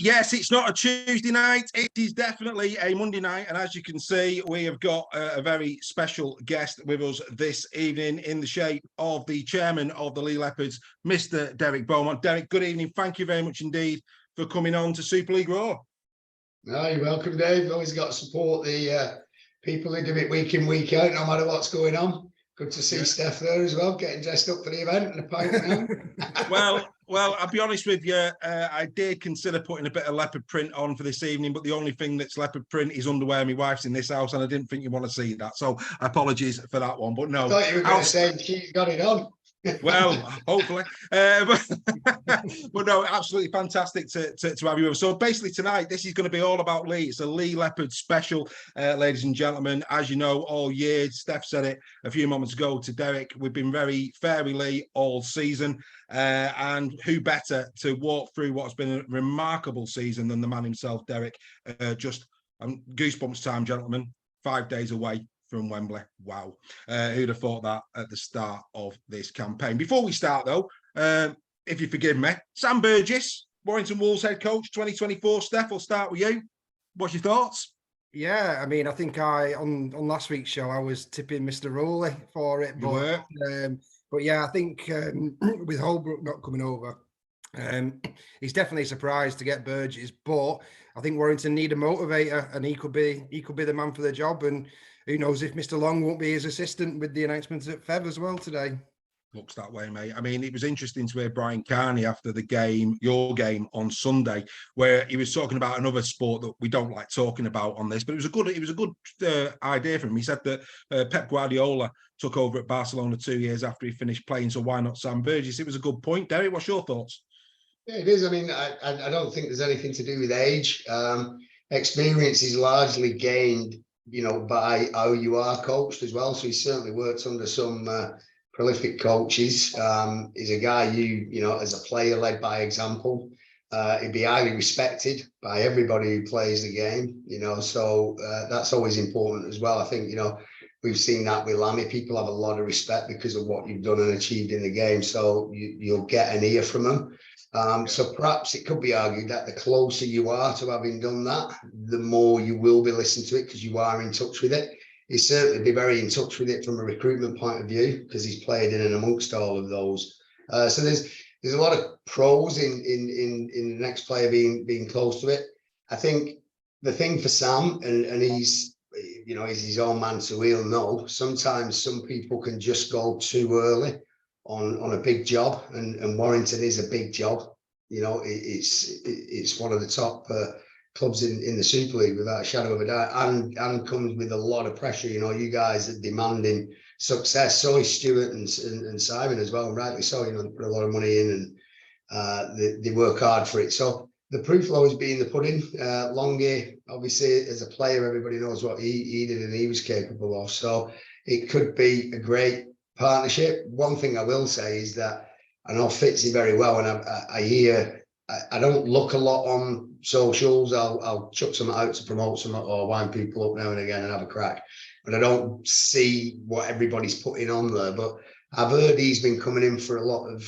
Yes, it's not a Tuesday night. It is definitely a Monday night. And as you can see, we have got a very special guest with us this evening in the shape of the chairman of the Leigh Leopards, Mr. Derek Beaumont. Derek, good evening. Thank you very much indeed for coming on to Super League Raw. No, you're welcome, Dave. Always got to support the people who do it week in, week out, no matter what's going on. Good to see Steph there as well, getting dressed up for the event and a pint now. Well, I'll be honest with you. I did consider putting a bit of leopard print on for this evening, but the only thing that's leopard print is underwear. My wife's in this house, and I didn't think you want to see that. So apologies for that one. But no, I thought you were going to say she's got it on. Well, hopefully. But no, absolutely fantastic to have you over. So basically tonight, this is going to be all about Leigh. It's a Leigh Leopards special, ladies and gentlemen. As you know, all year, Steph said it a few moments ago to Derek, we've been very fairy Leigh all season. And who better to walk through what's been a remarkable season than the man himself, Derek. Just goosebumps time, gentlemen. 5 days away from Wembley. Wow. Who'd have thought that at the start of this campaign? Before we start, though, if you forgive me, Sam Burgess, Warrington Wolves head coach 2024. Steph, we'll start with you. What's your thoughts? Yeah, I mean, I think on last week's show, I was tipping Mr. Rowley for it. But yeah, I think with Holbrook not coming over, he's definitely surprised to get Burgess. But I think Warrington need a motivator, and he could be the man for the job. And who knows if Mr. Long won't be his assistant with the announcements at Fev as well today. Looks that way, mate. I mean, it was interesting to hear Brian Carney after the game, your game on Sunday, where he was talking about another sport that we don't like talking about on this, but it was a good idea for him. He said that Pep Guardiola took over at Barcelona 2 years after he finished playing, so why not Sam Burgess? It was a good point. Derek, what's your thoughts? Yeah, it is. I mean, I don't think there's anything to do with age. Experience is largely gained, by how you are coached as well. So he certainly worked under some prolific coaches. He's a guy as a player led by example. He'd be highly respected by everybody who plays the game, so that's always important as well. I think, we've seen that with Lammy. People have a lot of respect because of what you've done and achieved in the game. So you'll get an ear from them. So perhaps it could be argued that the closer you are to having done that, the more you will be listening to it because you are in touch with it. He'll certainly be very in touch with it from a recruitment point of view because he's played in and amongst all of those. So there's a lot of pros in the next player being close to it. I think the thing for Sam, and he's his own man, so he'll know. Sometimes some people can just go too early on a big job, and Warrington is a big job. It's one of the top clubs in the Super League without a shadow of a doubt, and comes with a lot of pressure. You guys are demanding success. So is Stuart and Simon as well, and rightly so. They put a lot of money in and they work hard for it. So the proof will always be in the pudding. Longy, obviously, as a player, everybody knows what he did and he was capable of. So it could be a great partnership. One thing I will say is that I know Fitzy very well, and I hear I don't look a lot on socials. I'll chuck some out to promote some or wind people up now and again and have a crack, but I don't see what everybody's putting on there. But I've heard he's been coming in for a lot of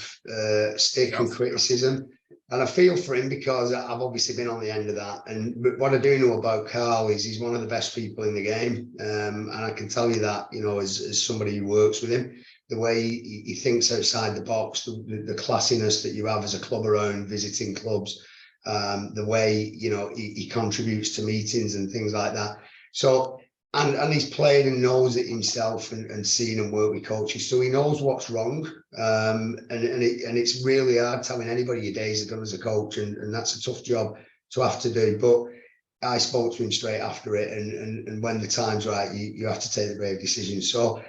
stick and criticism, and I feel for him because I've obviously been on the end of that. And what I do know about Carl is he's one of the best people in the game, and I can tell you that, as somebody who works with him, the way he thinks outside the box, the classiness that you have as a club around visiting clubs, the way he contributes to meetings and things like that. So and he's played and knows it himself and seen and worked with coaches, so he knows what's wrong. And it's really hard telling anybody your days are done as a coach, and that's a tough job to have to do. But I spoke to him straight after it, and when the time's right, you have to take the brave decision. So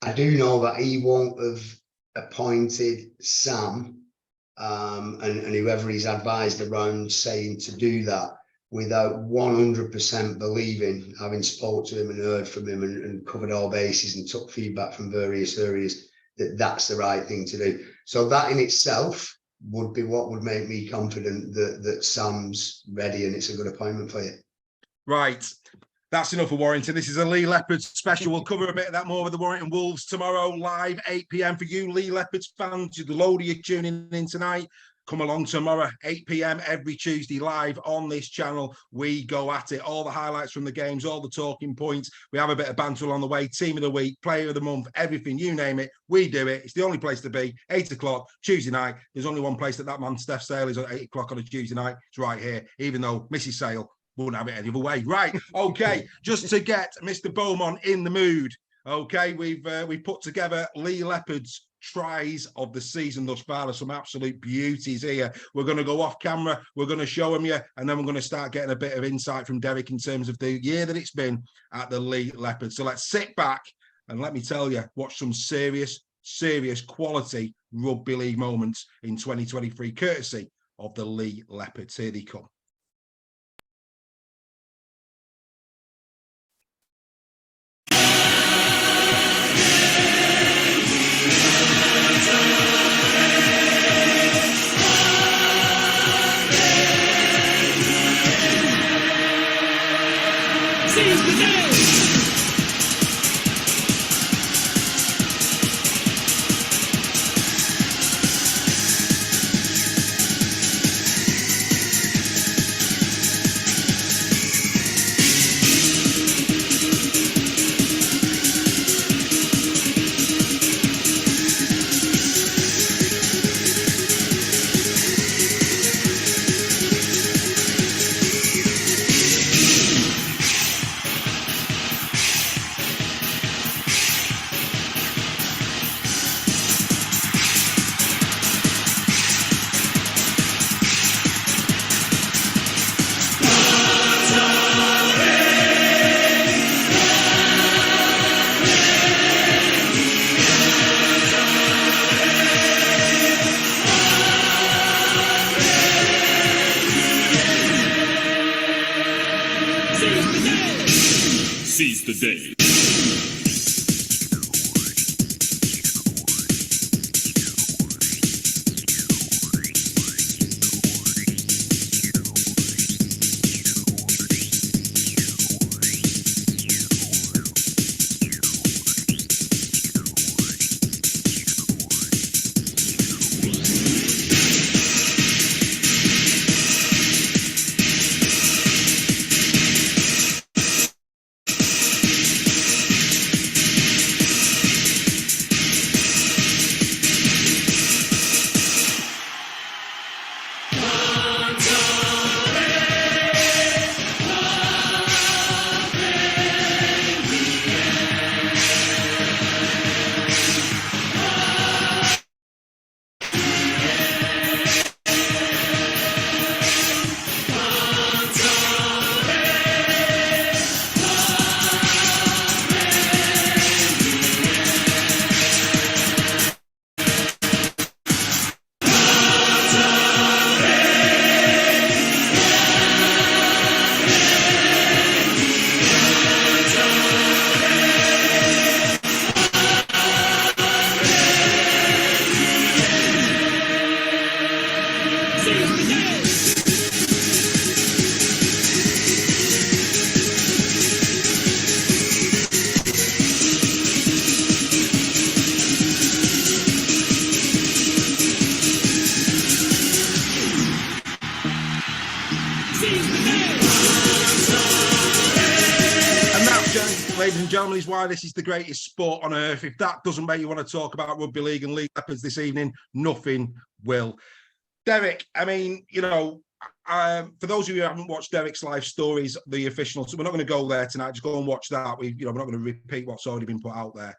I do know that he won't have appointed Sam and whoever he's advised around saying to do that without 100% believing, having spoke to him and heard from him and covered all bases and took feedback from various areas, that that's the right thing to do. So that in itself would be what would make me confident that Sam's ready and it's a good appointment for you. Right. That's enough of Warrington. This is a Leigh Leopards special. We'll cover a bit of that more with the Warrington Wolves tomorrow, live 8 p.m. for you Leigh Leopards fans. The load of you tuning in tonight. Come along tomorrow, 8 p.m. every Tuesday, live on this channel. We go at it. All the highlights from the games, all the talking points. We have a bit of banter along the way. Team of the week, player of the month, everything, you name it. We do it. It's the only place to be. 8 o'clock, Tuesday night. There's only one place that man, Steph Sale, is at 8 o'clock on a Tuesday night. It's right here, even though Mrs. Sale won't have it any other way. Right, okay. Just to get Mr. Beaumont in the mood, okay, we've put together Leigh Leopards' tries of the season thus far. There's some absolute beauties here. We're going to go off camera, we're going to show them you, and then we're going to start getting a bit of insight from Derek in terms of the year that it's been at the Leigh Leopards. So let's sit back and let me tell you, watch some serious quality rugby league moments in 2023, courtesy of the Leigh Leopards. Here they come. Seize the day. Ladies and gentlemen, is why this is the greatest sport on earth. If that doesn't make you want to talk about rugby league and Leigh Leopards this evening, nothing will. Derek, I mean, you know, for those of you who haven't watched Derek's live stories, the official, so we're not going to go there tonight. Just go and watch that. We're not going to repeat what's already been put out there.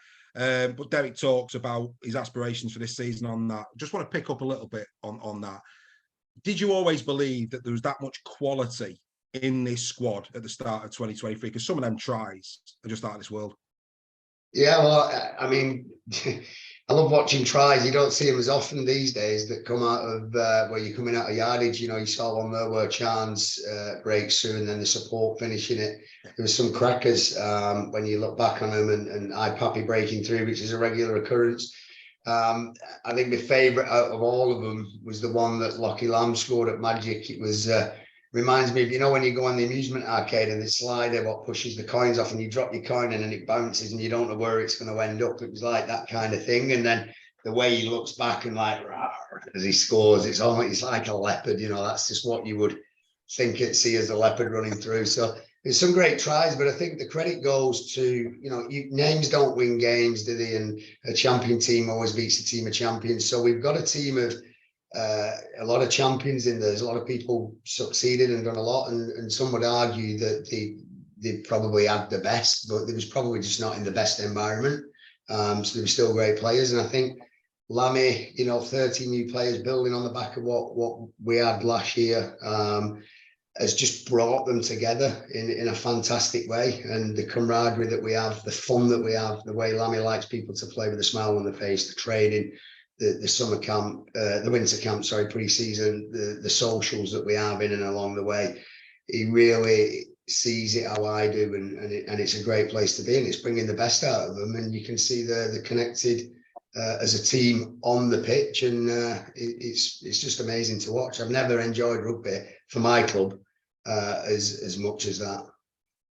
But Derek talks about his aspirations for this season on that. Just want to pick up a little bit on that. Did you always believe that there was that much quality in this squad at the start of 2023? Because some of them tries are just out of this world. Yeah, well, I mean, I love watching tries. You don't see them as often these days that come out of where you're coming out of yardage. You know, you saw one there where Chance breaks through and then the support finishing it. There was some crackers when you look back on them, and Pappy breaking through, which is a regular occurrence. I think my favourite out of all of them was the one that Lockie Lamb scored at Magic. It was reminds me of, you know, when you go on the amusement arcade and the slider what pushes the coins off and you drop your coin in and it bounces and you don't know where it's going to end up. It was like that kind of thing. And then the way he looks back and like as he scores, it's like a leopard, you know, that's just what you would think it see as a leopard running through. So there's some great tries, but I think the credit goes to, you know, names don't win games, do they? And a champion team always beats a team of champions. So we've got a team of a lot of champions in there. There's a lot of people succeeded and done a lot, and some would argue that they probably had the best, but they was probably just not in the best environment. So they were still great players, and I think Lammy, you know, 30 new players building on the back of what we had last year, has just brought them together in a fantastic way. And the camaraderie that we have, the fun that we have, the way Lammy likes people to play with a smile on their face, the training, the summer camp, the winter camp, sorry, pre-season, the socials that we have in and along the way. He really sees it how I do, and it's a great place to be, and it's bringing the best out of them. And you can see they're connected as a team on the pitch, and it's just amazing to watch. I've never enjoyed rugby for my club as much as that.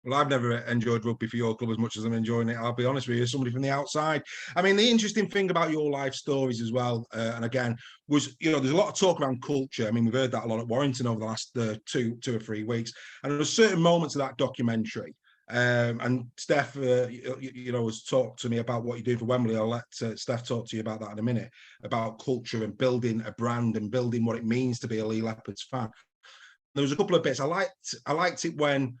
Well, I've never enjoyed rugby for your club as much as I'm enjoying it. I'll be honest with you, as somebody from the outside. I mean, the interesting thing about your life stories as well, and again, was, you know, there's a lot of talk around culture. I mean, we've heard that a lot at Warrington over the last two or 3 weeks. And there were certain moments of that documentary. And Steph, you know, has talked to me about what you do for Wembley. I'll let Steph talk to you about that in a minute, about culture and building a brand and building what it means to be a Leigh Leopards fan. There was a couple of bits I liked it when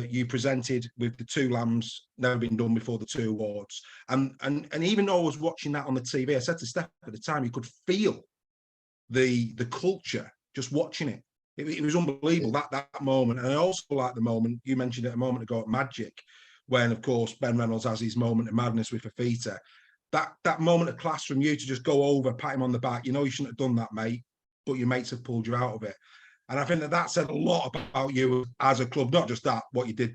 you presented with the two lambs, never been done before, the two awards, and even though I was watching that on the TV, I said to Steph at the time, you could feel the culture just watching it. It was unbelievable, that moment. And I also like the moment you mentioned it a moment ago at Magic, when of course Ben Reynolds has his moment of madness with Fafita. That moment of class from you to just go over, pat him on the back. You know, you shouldn't have done that, mate, but your mates have pulled you out of it. And I think that said a lot about you as a club, not just that, what you did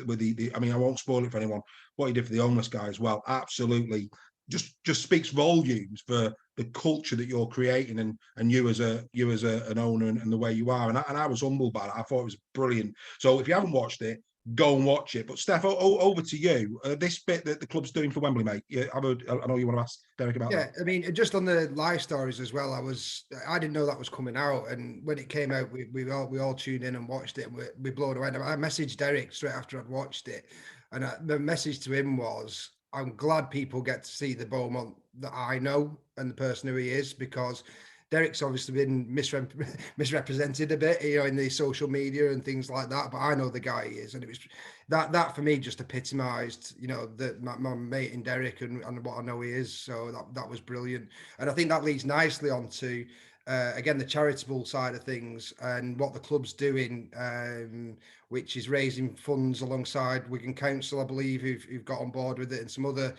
with the I mean, I won't spoil it for anyone, what you did for the homeless guy as well. Absolutely just speaks volumes for the culture that you're creating, and you as an owner and the way you are. And I was humbled by it. I thought it was brilliant. So if you haven't watched it, go and watch it. But Steph, over to you. This bit that the club's doing for Wembley, mate. Yeah, I know you want to ask Derek about that. Yeah, I mean, just on the live stories as well. I didn't know that was coming out, and when it came out, we all tuned in and watched it. And we blown away. I messaged Derek straight after I'd watched it, and the message to him was, "I'm glad people get to see the Beaumont that I know and the person who he is, because Derek's obviously been misrepresented a bit, you know, in the social media and things like that. But I know the guy he is, and it was that for me just epitomised, you know, my mate in Derek and what I know he is. So that was brilliant, and I think that leads nicely onto again the charitable side of things and what the club's doing, which is raising funds alongside Wigan Council, I believe, who've got on board with it, and some other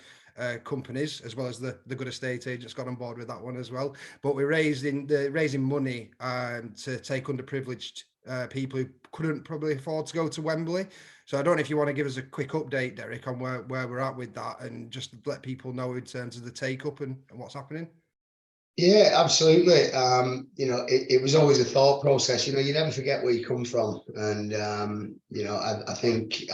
companies, as well as the good estate agents got on board with that one as well. But we're raising money to take underprivileged people who couldn't probably afford to go to Wembley. So I don't know if you want to give us a quick update, Derek, on where we're at with that, and just let people know in terms of the take up and what's happening. Yeah, absolutely. You know, it was always a thought process. You know, you never forget where you come from, and you know, I think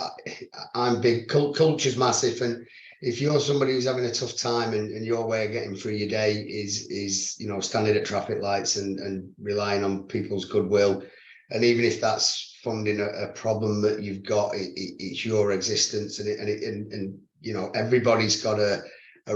I'm big. Culture's massive, and if you're somebody who's having a tough time and your way of getting through your day is you know, standing at traffic lights and relying on people's goodwill, and even if that's funding a problem that you've got, it's your existence, and you know, everybody's got a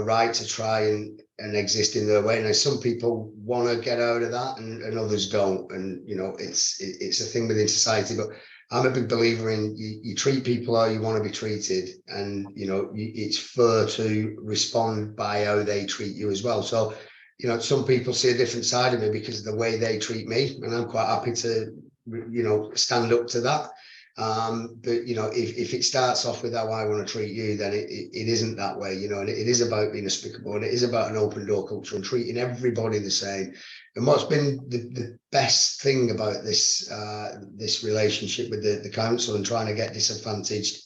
right to try and exist in their way. Now, some people want to get out of that and others don't. And, you know, it's a thing within society, but I'm a big believer in you treat people how you want to be treated. And, you know, it's fair to respond by how they treat you as well. So, you know, some people see a different side of me because of the way they treat me. And I'm quite happy to, you know, stand up to that. But you know, if it starts off with how I want to treat you, then it isn't that way, you know, and it is about being despicable, and it is about an open door culture and treating everybody the same. And what's been the best thing about this this relationship with the council and trying to get disadvantaged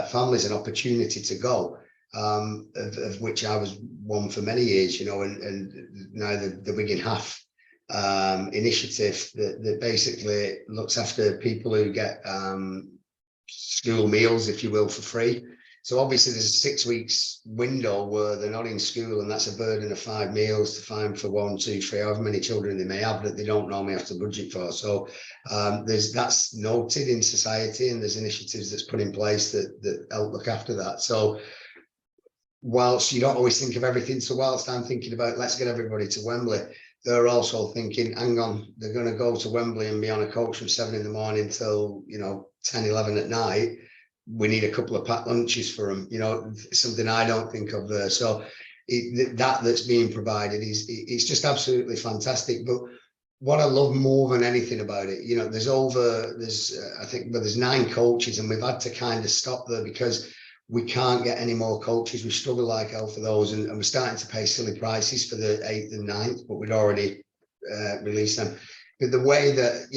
families an opportunity to go, of which I was one for many years, you know, and now the Wigan Half initiative that basically looks after people who get school meals, if you will, for free. So obviously there's a 6 weeks window where they're not in school, and that's a burden of 5 meals to find for 1, 2, 3, however many children they may have that they don't normally have to budget for. So that's noted in society, and there's initiatives that's put in place that help look after that. So whilst you don't always think of everything, so whilst I'm thinking about let's get everybody to Wembley, they're also thinking, hang on, they're going to go to Wembley and be on a coach from 7 in the morning till 10, 11 at night. We need a couple of packed lunches for them, something I don't think of there. So that's being provided it's just absolutely fantastic. But what I love more than anything about it, there's 9 coaches, and we've had to kind of stop there because we can't get any more coaches. We struggle like hell for those, and we're starting to pay silly prices for the 8th and 9th, but we'd already released them. But the way that,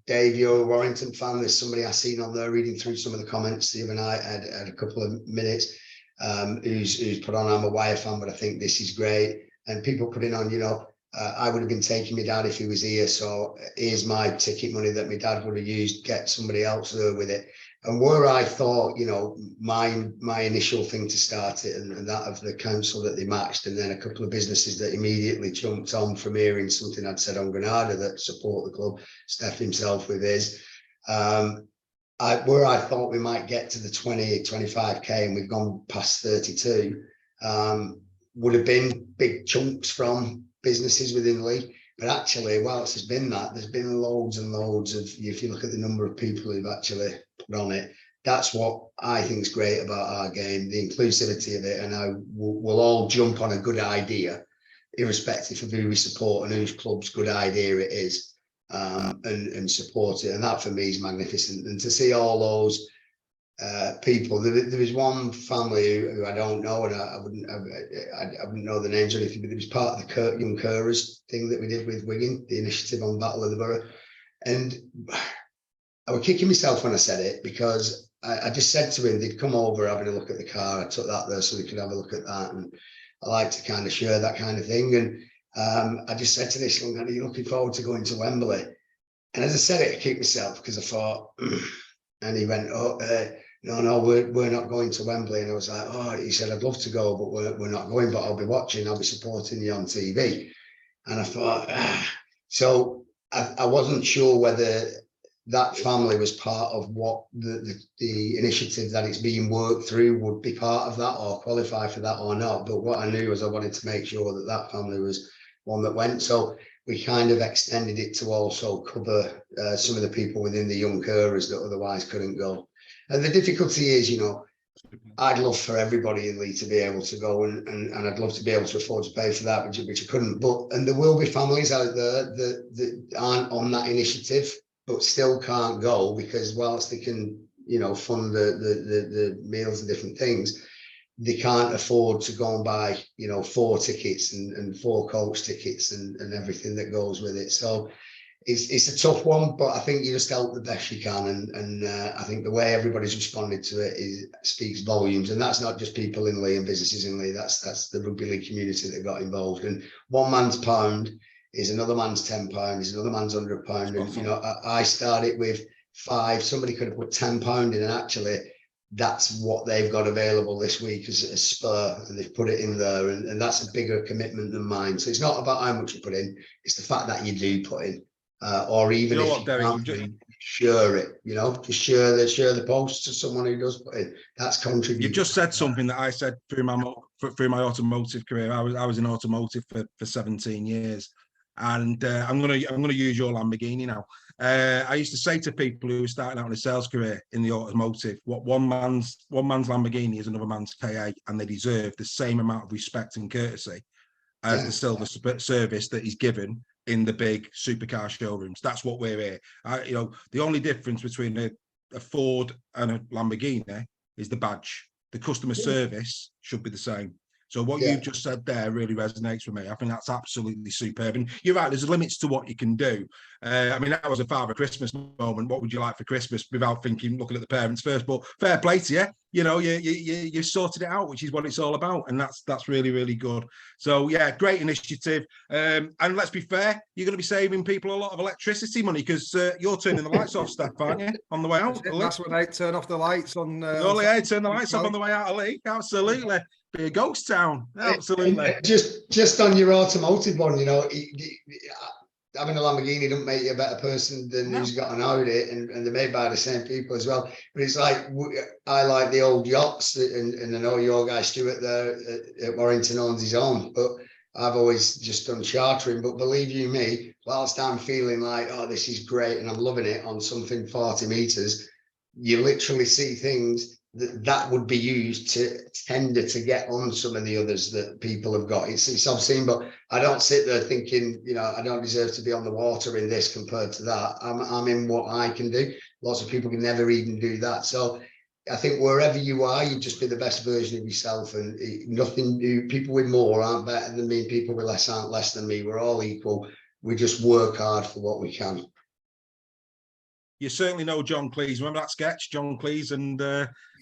Dave, you're a Warrington fan, there's somebody I seen on there reading through some of the comments the other night, had a couple of minutes, who's put on, I'm a Wire fan, but I think this is great. And people putting on, I would have been taking my dad if he was here, so here's my ticket money that my dad would have used, get somebody else there with it. And where I thought, my initial thing to start it, and that of the council that they matched, and then a couple of businesses that immediately jumped on from hearing something I'd said on Granada that support the club, Steph himself with his, where I thought we might get to the 20, 25k, and we've gone past 32, would have been big chunks from businesses within Leigh. But actually, whilst there's been loads and loads of, if you look at the number of people who've actually put on it, that's what I think is great about our game, the inclusivity of it. And we'll all jump on a good idea, irrespective of who we support and whose club's good idea it is, and support it. And that for me is magnificent. And to see all those people, there was one family who I don't know, and I wouldn't know the names or anything, but it was part of the Young Carers thing that we did with Wigan, the initiative on Battle of the Borough. And I was kicking myself when I said it, because I just said to him, they'd come over having a look at the car. I took that there so they could have a look at that, and I like to kind of share that kind of thing. And I just said to this young man, are you looking forward to going to Wembley? And as I said it, I kicked myself because I thought, and he went, no, we're not going to Wembley. And I was like, oh, he said, I'd love to go, but we're not going, but I'll be watching, I'll be supporting you on TV. And I thought, so I wasn't sure whether that family was part of what the initiative that it's being worked through would be part of that or qualify for that or not. But what I knew was I wanted to make sure that family was one that went. So we kind of extended it to also cover some of the people within the Young Carers that otherwise couldn't go. And the difficulty is, I'd love for everybody in Leigh to be able to go, and I'd love to be able to afford to pay for that, which I couldn't. And there will be families out there that aren't on that initiative, but still can't go, because whilst they can, fund the meals and different things, they can't afford to go and buy, 4 tickets and 4 coach tickets and everything that goes with it. So it's a tough one, but I think you just help the best you can. And I think the way everybody's responded to it speaks volumes. And that's not just people in Leigh and businesses in Leigh, that's the rugby league community that got involved. And one man's pound is another man's £10, is another man's £100. And, I started with 5, somebody could have put £10 in, and actually that's what they've got available this week as a spur, and they've put it in there. And that's a bigger commitment than mine. So it's not about how much you put in, it's the fact that you do put in. Or even if you can't share it, just share the post to someone who does put in. That's contributing. You've just said something that I said through my automotive career. I was in automotive for 17 years, and I'm gonna use your Lamborghini now. I used to say to people who were starting out in a sales career in the automotive, what one man's Lamborghini is another man's KA, and they deserve the same amount of respect and courtesy as the silver service that he's given in the big supercar showrooms. That's what we're here. The only difference between a Ford and a Lamborghini is the badge. The customer service should be the same. So what you've just said there really resonates with me. I think that's absolutely superb. And you're right, there's limits to what you can do. I mean, that was a Father Christmas moment. What would you like for Christmas? Without thinking, looking at the parents first. But fair play to you. You know, you sorted it out, which is what it's all about. And that's really, really good. So, yeah, great initiative. And let's be fair, you're going to be saving people a lot of electricity money because you're turning the lights off, Steph, aren't you? On the way out. That's when I turn off the lights on. Turn the lights off on the way out of Leigh. Absolutely. Be a ghost town. Absolutely. And just on your automotive one, you know, having a Lamborghini don't make you a better person than who's got an Audi, and they're made by the same people as well. But it's like, I like the old yachts, and I know your guy Stuart there at Warrington owns his own, but I've always just done chartering. But believe you me, whilst I'm feeling like, oh, this is great and I'm loving it on something 40 meters, you literally see things that would be used to tender to get on some of the others that people have got. It's obscene, but I don't sit there thinking, you know, I don't deserve to be on the water in this compared to that. I'm in what I can do. Lots of people can never even do that. So I think wherever you are, you just be the best version of yourself, and nothing new. People with more aren't better than me. People with less aren't less than me. We're all equal. We just work hard for what we can. You certainly know John Cleese. Remember that sketch, John Cleese, and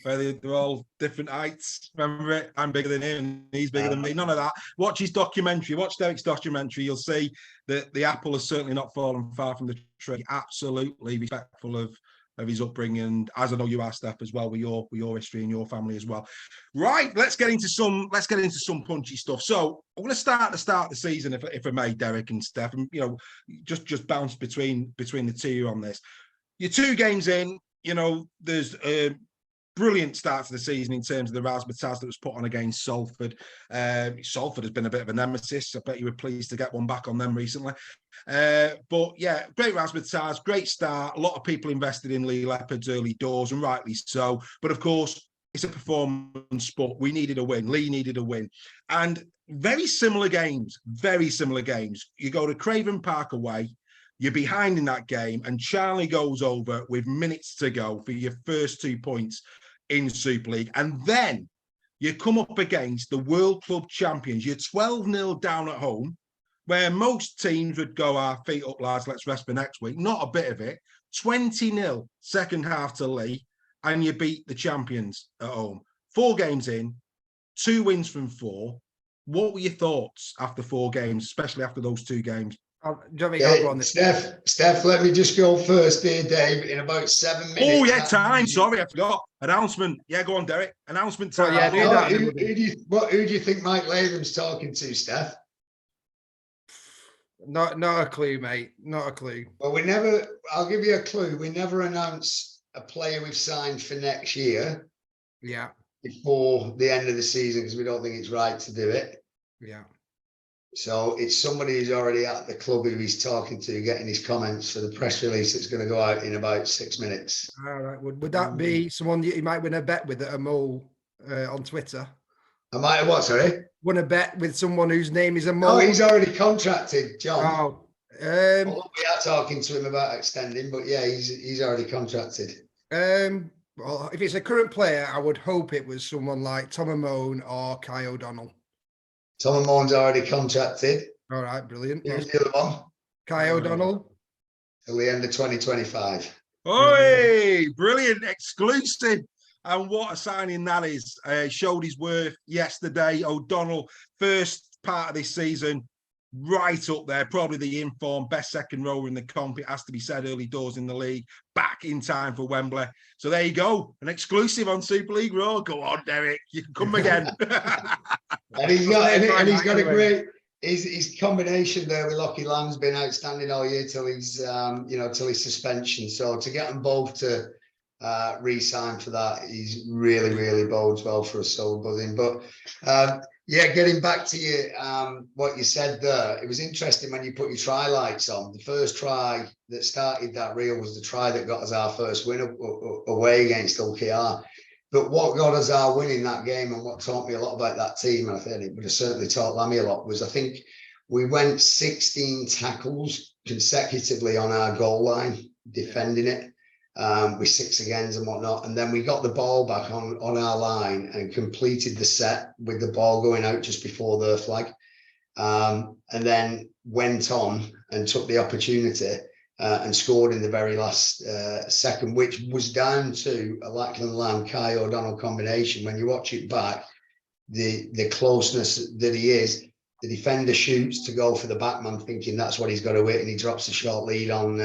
where they're all different heights. Remember it? I'm bigger than him, and he's bigger than me. None of that. Watch his documentary. Watch Derek's documentary. You'll see that the apple has certainly not fallen far from the tree. Absolutely respectful of his upbringing, as I know you are, Steph, as well, with your history and your family as well. Right, let's get into some punchy stuff. So I'm going to start the season, if I may, Derek and Steph, and you know, just bounce between the two of you on this. You're 2 games in, you know, there's a brilliant start to the season in terms of the razzmatazz that was put on against Salford. Salford has been a bit of a nemesis. I bet you were pleased to get one back on them recently. But yeah, great razzmatazz, great start. A lot of people invested in Leigh Leopards early doors, and rightly so. But of course, it's a performance sport. We needed a win. Leigh needed a win. And very similar games. You go to Craven Park away. You're behind in that game, and Charlie goes over with minutes to go for your first 2 points in Super League. And then you come up against the World Club champions. You're 12-0 down at home, where most teams would go, our feet up, lads, let's rest for next week. Not a bit of it. 20-0 second half to Leigh, and you beat the champions at home. 4 games in, 2 wins from 4. What were your thoughts after 4 games, especially after those 2 games? Steph, let me just go first here, Dave, in about 7 minutes. Oh, yeah, time. Sorry, I forgot. Announcement. Yeah, go on, Derek. Announcement time. Who do you think Mike Latham's talking to, Steph? Not a clue, mate. Not a clue. Well, I'll give you a clue. We never announce a player we've signed for next year. Yeah. Before the end of the season, because we don't think it's right to do it. Yeah. So it's somebody who's already at the club who he's talking to, getting his comments for the press release that's going to go out in about 6 minutes. All right. Would that be someone you might win a bet with at a mole on Twitter? I might have what, sorry? Won a bet with someone whose name is a mole? Oh, he's already contracted, John. Oh. Well, we are talking to him about extending, but yeah, he's already contracted. Well, if it's a current player, I would hope it was someone like Tom Amone or Kai O'Donnell. Tom Amone's already contracted. All right, brilliant. Who's the other one? Kai O'Donnell. Till the end of 2025. Oi, brilliant, exclusive. And what a signing that is. Showed his worth yesterday. O'Donnell, first part of this season, right up there, probably the informed best second rower in the comp. It has to be said, early doors in the league, back in time for Wembley. So there you go, an exclusive on Super League Raw. Go on, Derek, you can come again. and he's got a great. His combination there with Lockie Lamb's been outstanding all year till his suspension. So to get them both to re-sign for that, he's really bodes well for us. So buzzing, but. Yeah, getting back to you, what you said there, it was interesting when you put your try lights on. The first try that started that reel was the try that got us our first win away against OKR. But what got us our win in that game, and what taught me a lot about that team, and I think it would have certainly taught Lammy a lot, was I think we went 16 tackles consecutively on our goal line, defending it. with 6 agains and whatnot. And then we got the ball back on our line and completed the set with the ball going out just before the flag. And then went on and took the opportunity and scored in the very last second, which was down to a Lachlan Lamb, Kai O'Donnell combination. When you watch it back, the closeness that he is, the defender shoots to go for the backman thinking that's what he's got to hit, and he drops a short lead on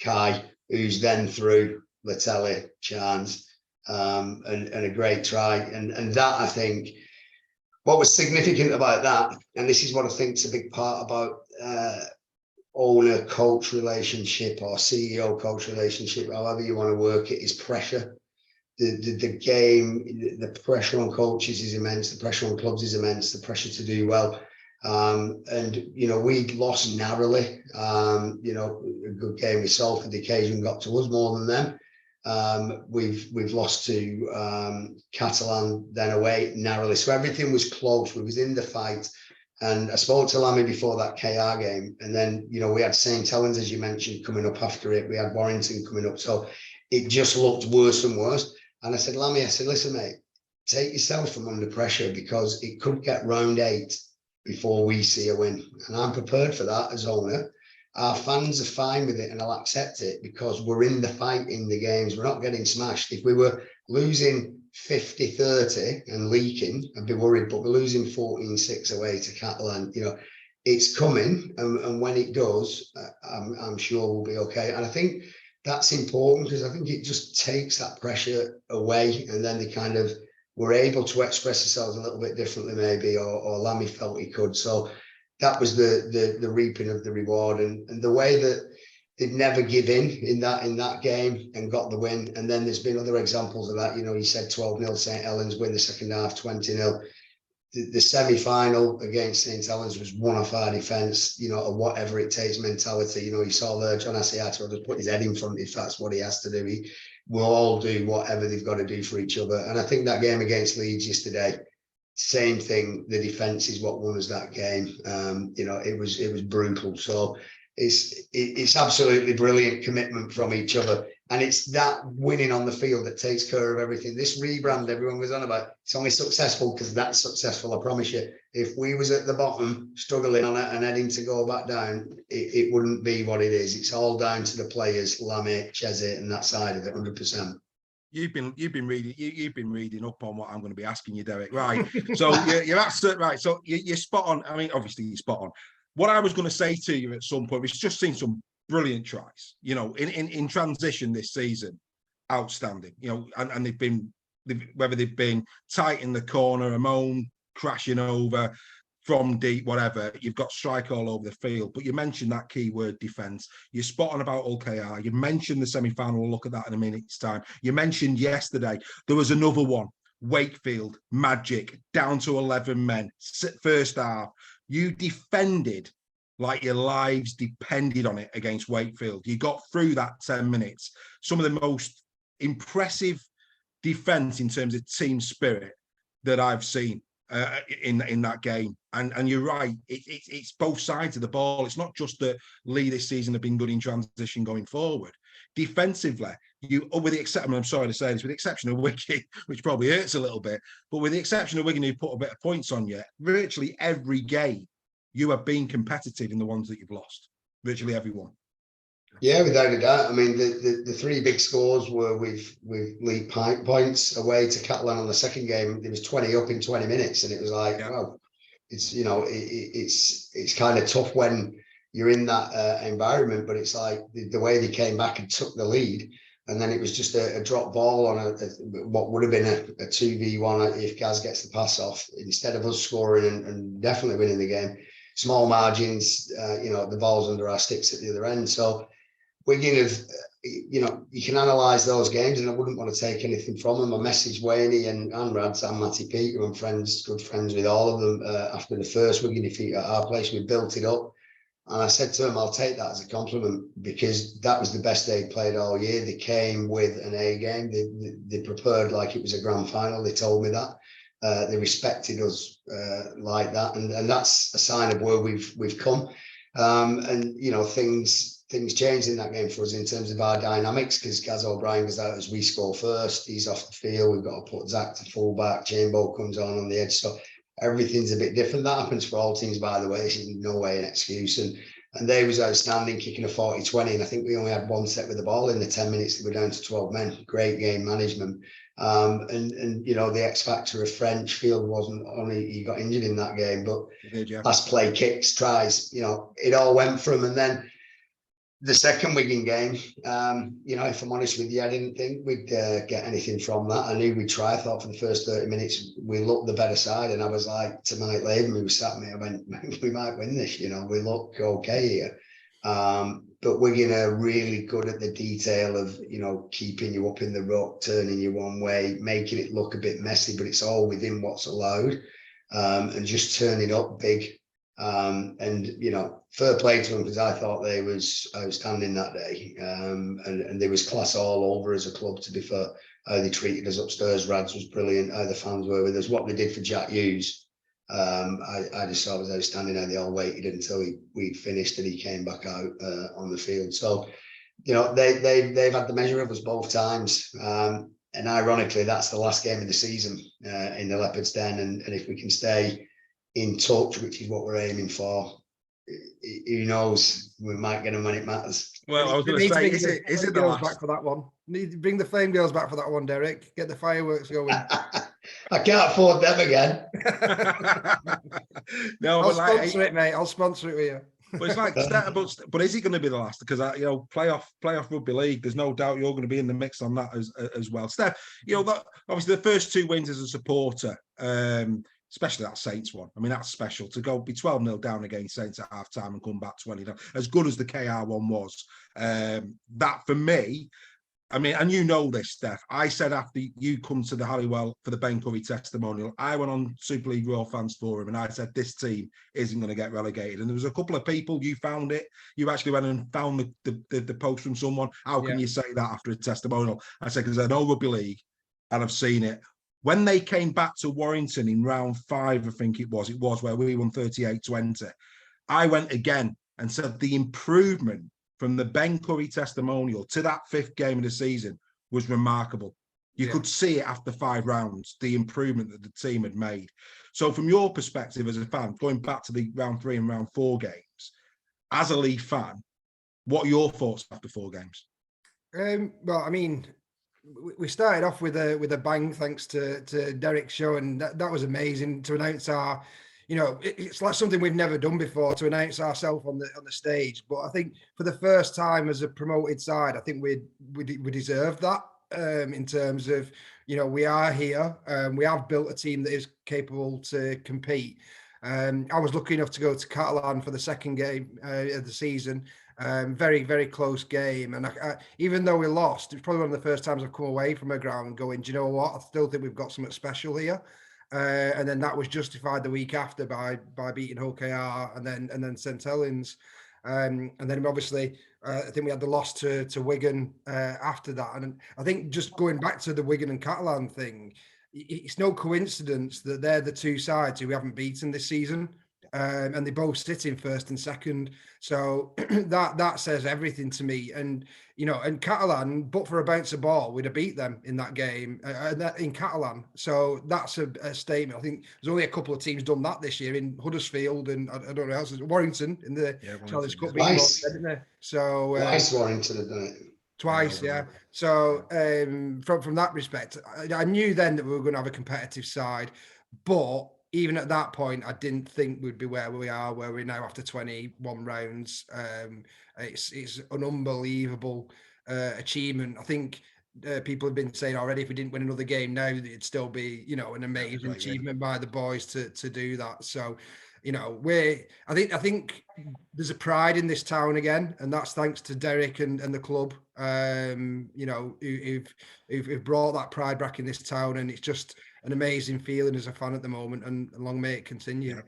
Kai, who's then through Latelli, Chance, and a great try. And that, I think, what was significant about that, and this is what I think is a big part about owner-coach relationship or CEO-coach relationship, however you want to work it, is pressure. The game, the pressure on coaches is immense, the pressure on clubs is immense, the pressure to do well. And, you know, we lost narrowly. You know, a good game with Salford, the occasion got to us more than them. We've lost to Catalan then away narrowly. So everything was close. We was in the fight. And I spoke to Lammy before that KR game. And then, you know, we had St. Helens, as you mentioned, coming up after it. We had Warrington coming up. So it just looked worse and worse. And I said, Lammy, I said, listen, mate, take yourself from under pressure, because it could get round 8 before we see a win. And I'm prepared for that as owner. Our fans are fine with it and I'll accept it, because we're in the fight in the games. We're not getting smashed. If we were losing 50-30 and leaking, I'd be worried, but we're losing 14-6 away to Catalan. You know, it's coming. And when it does, I'm sure we'll be okay. And I think that's important, because I think it just takes that pressure away, and then they kind of were able to express themselves a little bit differently, maybe, or Lammy felt he could. So that was the reaping of the reward, and the way that they'd never give in that game and got the win. And then there's been other examples of that. You know, you said 12-0 St. Helens win the second half, 20-0. The semi-final against St. Helens was one off our defence, you know, a whatever it takes mentality. You know, you saw there John Asiata just put his head in front if that's what he has to do. He will all do whatever they've got to do for each other. And I think that game against Leeds yesterday, same thing. The defence is what won us that game. You know, it was brutal. So it's absolutely brilliant commitment from each other. And it's that winning on the field that takes care of everything. This rebrand everyone was on about, it's only successful because that's successful, I promise you. If we was at the bottom, struggling on it and heading to go back down, it wouldn't be what it is. It's all down to the players, Lammy, Chesney, and that side of it, 100%. You've been reading up on what I'm going to be asking you, Derek. Right. So you're absolutely right. So you're spot on. I mean, obviously you're spot on. What I was going to say to you at some point, we've just seen some brilliant tries, you know, in transition this season, outstanding, you know, and whether they've been tight in the corner, Amon crashing over from deep, whatever, you've got strike all over the field. But you mentioned that key word, defence. You're spot on about OKR. You mentioned the semi-final. We'll look at that in a minute's time. You mentioned yesterday, there was another one, Wakefield, Magic, down to 11 men, first half. You defended like your lives depended on it against Wakefield. You got through that 10 minutes. Some of the most impressive defence in terms of team spirit that I've seen in that game. And you're right, it's both sides of the ball. It's not just that Leigh this season have been good in transition going forward. Defensively, with the exception, I'm sorry to say this, with the exception of Wigan, which probably hurts a little bit, but with the exception of Wigan, who put a bit of points on you, virtually every game you have been competitive in the ones that you've lost. Virtually everyone. Yeah, without a doubt. I mean, the 3 big scores were with Leigh points away to Catalan on the second game. There was 20 up in 20 minutes, and it was like, wow, it's, you know, it's kind of tough when you're in that environment, but it's like the way they came back and took the lead, and then it was just a drop ball on what would have been a 2v1 if Gaz gets the pass off, instead of us scoring and definitely winning the game. Small margins, you know, the ball's under our sticks at the other end. So Wigan have, you know, you can analyse those games, and I wouldn't want to take anything from them. I messaged Wayne and Rads and Matty Pete, who I'm good friends with all of them, after the first Wigan defeat at our place. We built it up, and I said to them, I'll take that as a compliment, because that was the best they played all year. They came with an A game. They prepared like it was a grand final. They told me that. They respected us like that, and that's a sign of where we've come. And you know, things things changed in that game for us in terms of our dynamics, because Gaz O'Brien goes out as we score first. He's off the field. We've got to put Zach to fullback. Chambo comes on the edge. So everything's a bit different. That happens for all teams, by the way. It's in no way an excuse. And they was outstanding, kicking a 40-20. And I think we only had one set with the ball in the 10 minutes that we're down to 12 men. Great game management. And you know, the X factor of French Field wasn't only, he got injured in that game, but last play, kicks, tries, you know, it all went from. And then the second Wigan game, you know, if I'm honest with you, I didn't think we'd get anything from that. I knew we'd try. I thought for the first 30 minutes, we looked the better side. And I was like, to Mike Leigh, who was sat me, I went, we might win this, you know, we look okay here. But Wigan are really good at the detail of, you know, keeping you up in the ruck, turning you one way, making it look a bit messy, but it's all within what's allowed, and just turning up big. And, you know, fair play to them, because I thought they was outstanding that day. And there was class all over as a club, to be fair. How they treated us upstairs, Rads was brilliant. How the fans were with us, what they did for Jack Hughes. I just thought it was outstanding how they all waited until we finished and he came back out on the field. So, you know, they've had the measure of us both times. And ironically, that's the last game of the season in the Leopards Den. And if we can stay in touch, which is what we're aiming for, who knows, we might get them when it matters. Well, I was going to say, is it the last? Back for that one? Need to bring the Flame Girls back for that one, Derek. Get the fireworks going. I can't afford them again. No, I'll sponsor it, mate. I'll sponsor it with you. But it's like, but is it going to be the last? Because you know, playoff rugby league, there's no doubt you're going to be in the mix on that as well. Steph, you know, that obviously the first two wins as a supporter, especially that Saints one. I mean, that's special to go be 12-0 down against Saints at half time and come back 20 down. As good as the KR one was, that for me. I mean, and you know this, Steph. I said after you come to the Halliwell for the Ben Curry testimonial, I went on Super League Raw Fans Forum and I said this team isn't going to get relegated. And there was a couple of people, you found it. You actually went and found the post from someone. How can you say that after a testimonial? I said, because I know rugby league and I've seen it. When they came back to Warrington in round 5, I think it was where we won 38-20. I went again and said the improvement from the Ben Curry testimonial to that 5th game of the season was remarkable. You could see it after 5 rounds, the improvement that the team had made. So from your perspective as a fan, going back to the round 3 and round 4 games, as a Leigh fan, what are your thoughts after 4 games? Well, I mean, we started off with a bang, thanks to Derek's show, and that was amazing to announce our, you know, it's like something we've never done before, to announce ourselves on the stage. But I think for the first time as a promoted side, I think we deserve that, in terms of, you know, we are here. We have built a team that is capable to compete. I was lucky enough to go to Catalan for the second game of the season. Very, very close game. And I, even though we lost, it's probably one of the first times I've come away from a ground going, do you know what? I still think we've got something special here. And then that was justified the week after by beating Hull KR and then St Helens. And then obviously, I think we had the loss to Wigan after that. And I think just going back to the Wigan and Catalan thing, it's no coincidence that they're the two sides who we haven't beaten this season. And they both sit in 1st and 2nd. So that says everything to me. And, you know, and Catalan, but for a bounce of ball, we'd have beat them in that game in Catalan. So that's a statement. I think there's only a couple of teams done that this year in Huddersfield and I don't know else. Warrington in the Challenge Cup. Twice. So Twice Warrington have done it. Twice, yeah. So from that respect, I knew then that we were going to have a competitive side, but even at that point, I didn't think we'd be where we are, where we're now after 21 rounds. It's an unbelievable achievement. I think people have been saying already, if we didn't win another game now, it'd still be, you know, an amazing achievement by the boys to do that. So, you know, I think there's a pride in this town again, and that's thanks to Derek and the club, you know, who've brought that pride back in this town, and it's just an amazing feeling as a fan at the moment, and long may it continue. Yeah.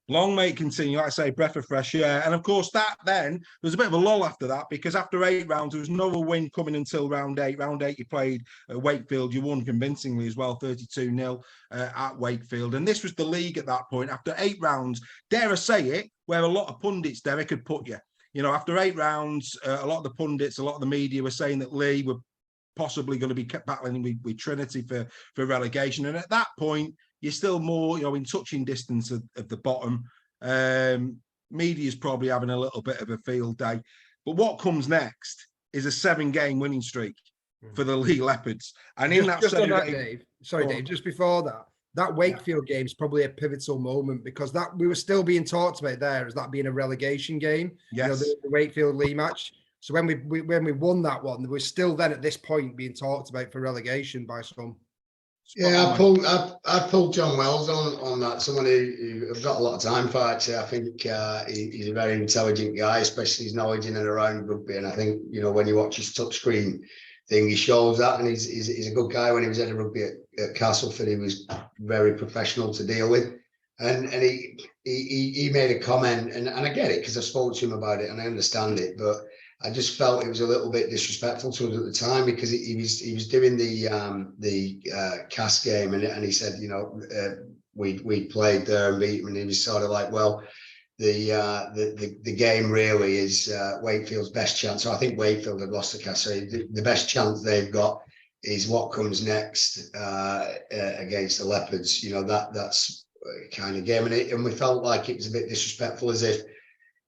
Long may it continue. Like I say, breath of fresh air. And of course, that then there was a bit of a lull after that, because after 8 rounds, there was no win coming until round 8. Round 8, you played at Wakefield. You won convincingly as well, 32-0 at Wakefield. And this was the league at that point. After 8 rounds, dare I say it, where a lot of pundits, Derek, had put you. You know, after 8 rounds, a lot of the pundits, a lot of the media were saying that Leigh were possibly going to be kept battling with Trinity for relegation. And at that point, you're still more, you know, in touching distance of the bottom. Media's probably having a little bit of a field day. But what comes next is a 7-game winning streak for the Leigh Leopards. And in that just on that, game, Dave. Sorry, Dave. Just before that Wakefield game is probably a pivotal moment, because that we were still being talked about there as that being a relegation game. Yes. You know, the Wakefield Leigh match. So when we won that one, we're still then at this point being talked about for relegation by some. Yeah, I pulled John Wells on that. Someone who I've got a lot of time for, actually. I think he's a very intelligent guy, especially his knowledge in and around rugby. And I think, you know, when you watch his touchscreen thing, he shows that. And he's a good guy. When he was head of rugby at Castleford, he was very professional to deal with. And he made a comment, and I get it because I spoke to him about it and I understand it, but I just felt it was a little bit disrespectful to us at the time, because he was doing the cast game, and he said, you know, we played there and beat him, and he was sort of like, well, the game really is Wakefield's best chance. So I think Wakefield had lost the cast. So the best chance they've got is what comes next against the Leopards. You know, that's kind of game, and we felt like it was a bit disrespectful, as if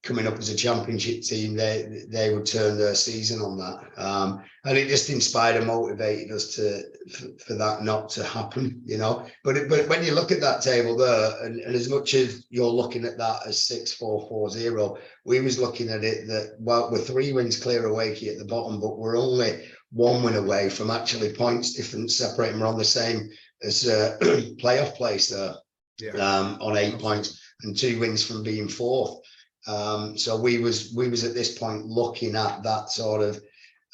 coming up as a championship team, they would turn their season on that. And it just inspired and motivated us for that not to happen, you know. But when you look at that table there, and as much as you're looking at that as 6-4-4-0, we was looking at it that, well, we're 3 wins clear of Wakey at the bottom, but we're only 1 win away from actually points difference separating. We're on the same as playoff place there, on 8 points, and 2 wins from being 4th. So we was at this point looking at that sort of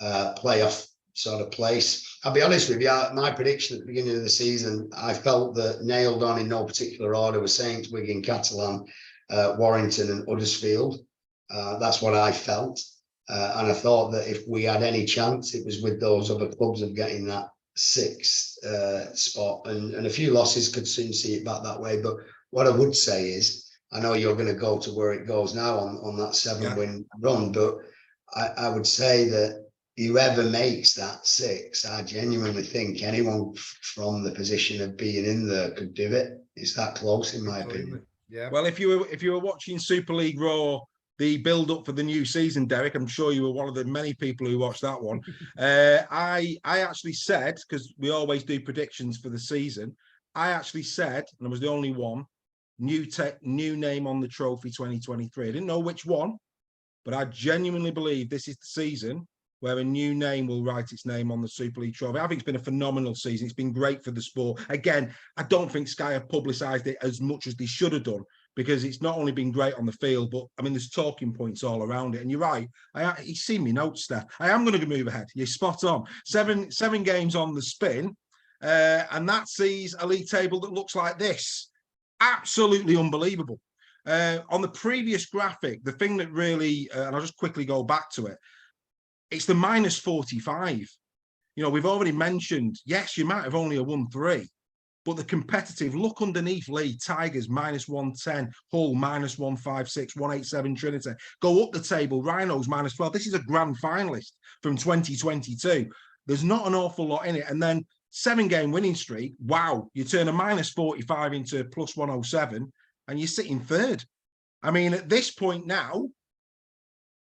playoff sort of place. I'll be honest with you, my prediction at the beginning of the season, I felt that nailed on in no particular order was Saints, Wigan, Catalan, Warrington and Huddersfield. That's what I felt. And I thought that if we had any chance, it was with those other clubs of getting that 6th spot, and a few losses could soon see it back that way. But what I would say is, I know you're going to go to where it goes now on that 7-win run, but I would say that whoever makes that 6, I genuinely think anyone from the position of being in there could do it. It's that close, in my opinion. Yeah. Well, if you were watching Super League Raw, the build up for the new season, Derek, I'm sure you were one of the many people who watched that one. I actually said, because we always do predictions for the season, I actually said, and I was the only one, new name on the trophy 2023. I didn't know which one, but I genuinely believe this is the season where a new name will write its name on the Super League trophy. I think it's been a phenomenal season. It's been great for the sport. Again, I don't think Sky have publicised it as much as they should have done, because it's not only been great on the field, but I mean, there's talking points all around it. And you're right. You see me notes, Steph. I am going to move ahead. You're spot on. Seven games on the spin, and that sees a league table that looks like this. Absolutely unbelievable. On the previous graphic, the thing that really, and I'll just quickly go back to it, it's the -45. You know, we've already mentioned, yes, you might have only won 3, but the competitive, look underneath Leigh, Tigers -110, Hull -156, 187 Trinity. Go up the table, Rhinos -12. This is a grand finalist from 2022. There's not an awful lot in it. And then 7-game winning streak. Wow, you turn a -45 into +107 and you're sitting 3rd. I mean, at this point now,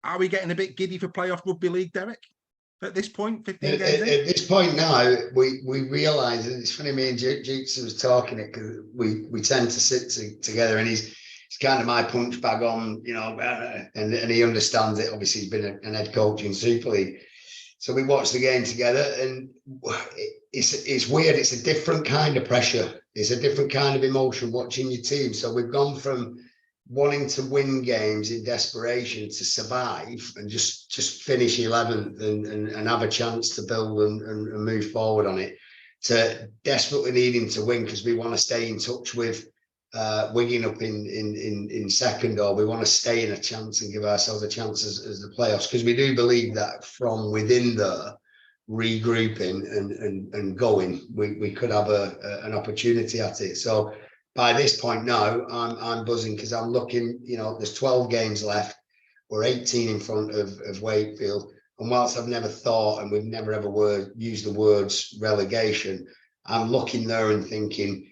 are we getting a bit giddy for playoff rugby league, Derek? At this point, 15 games in? At this point now, we realise, and it's funny, me and Jukes was talking it, because we tend to sit together, and he's kind of my punch bag on, you know, and he understands it. Obviously, he's been an head coach in Super League. So we watched the game together, and it's weird. It's a different kind of pressure. It's a different kind of emotion watching your team. So we've gone from wanting to win games in desperation to survive and just finish 11th and have a chance to build and move forward on it, to desperately needing to win because we want to stay in touch with Wigan up in second, or we want to stay in a chance and give ourselves a chance as the playoffs, because we do believe that from within there, regrouping and going, we could have an opportunity at it. So by this point now, I'm buzzing, because I'm looking, you know, there's 12 games left. we're 18 in front of Wakefield. And whilst I've never thought, and we've never ever used the words relegation, I'm looking there and thinking,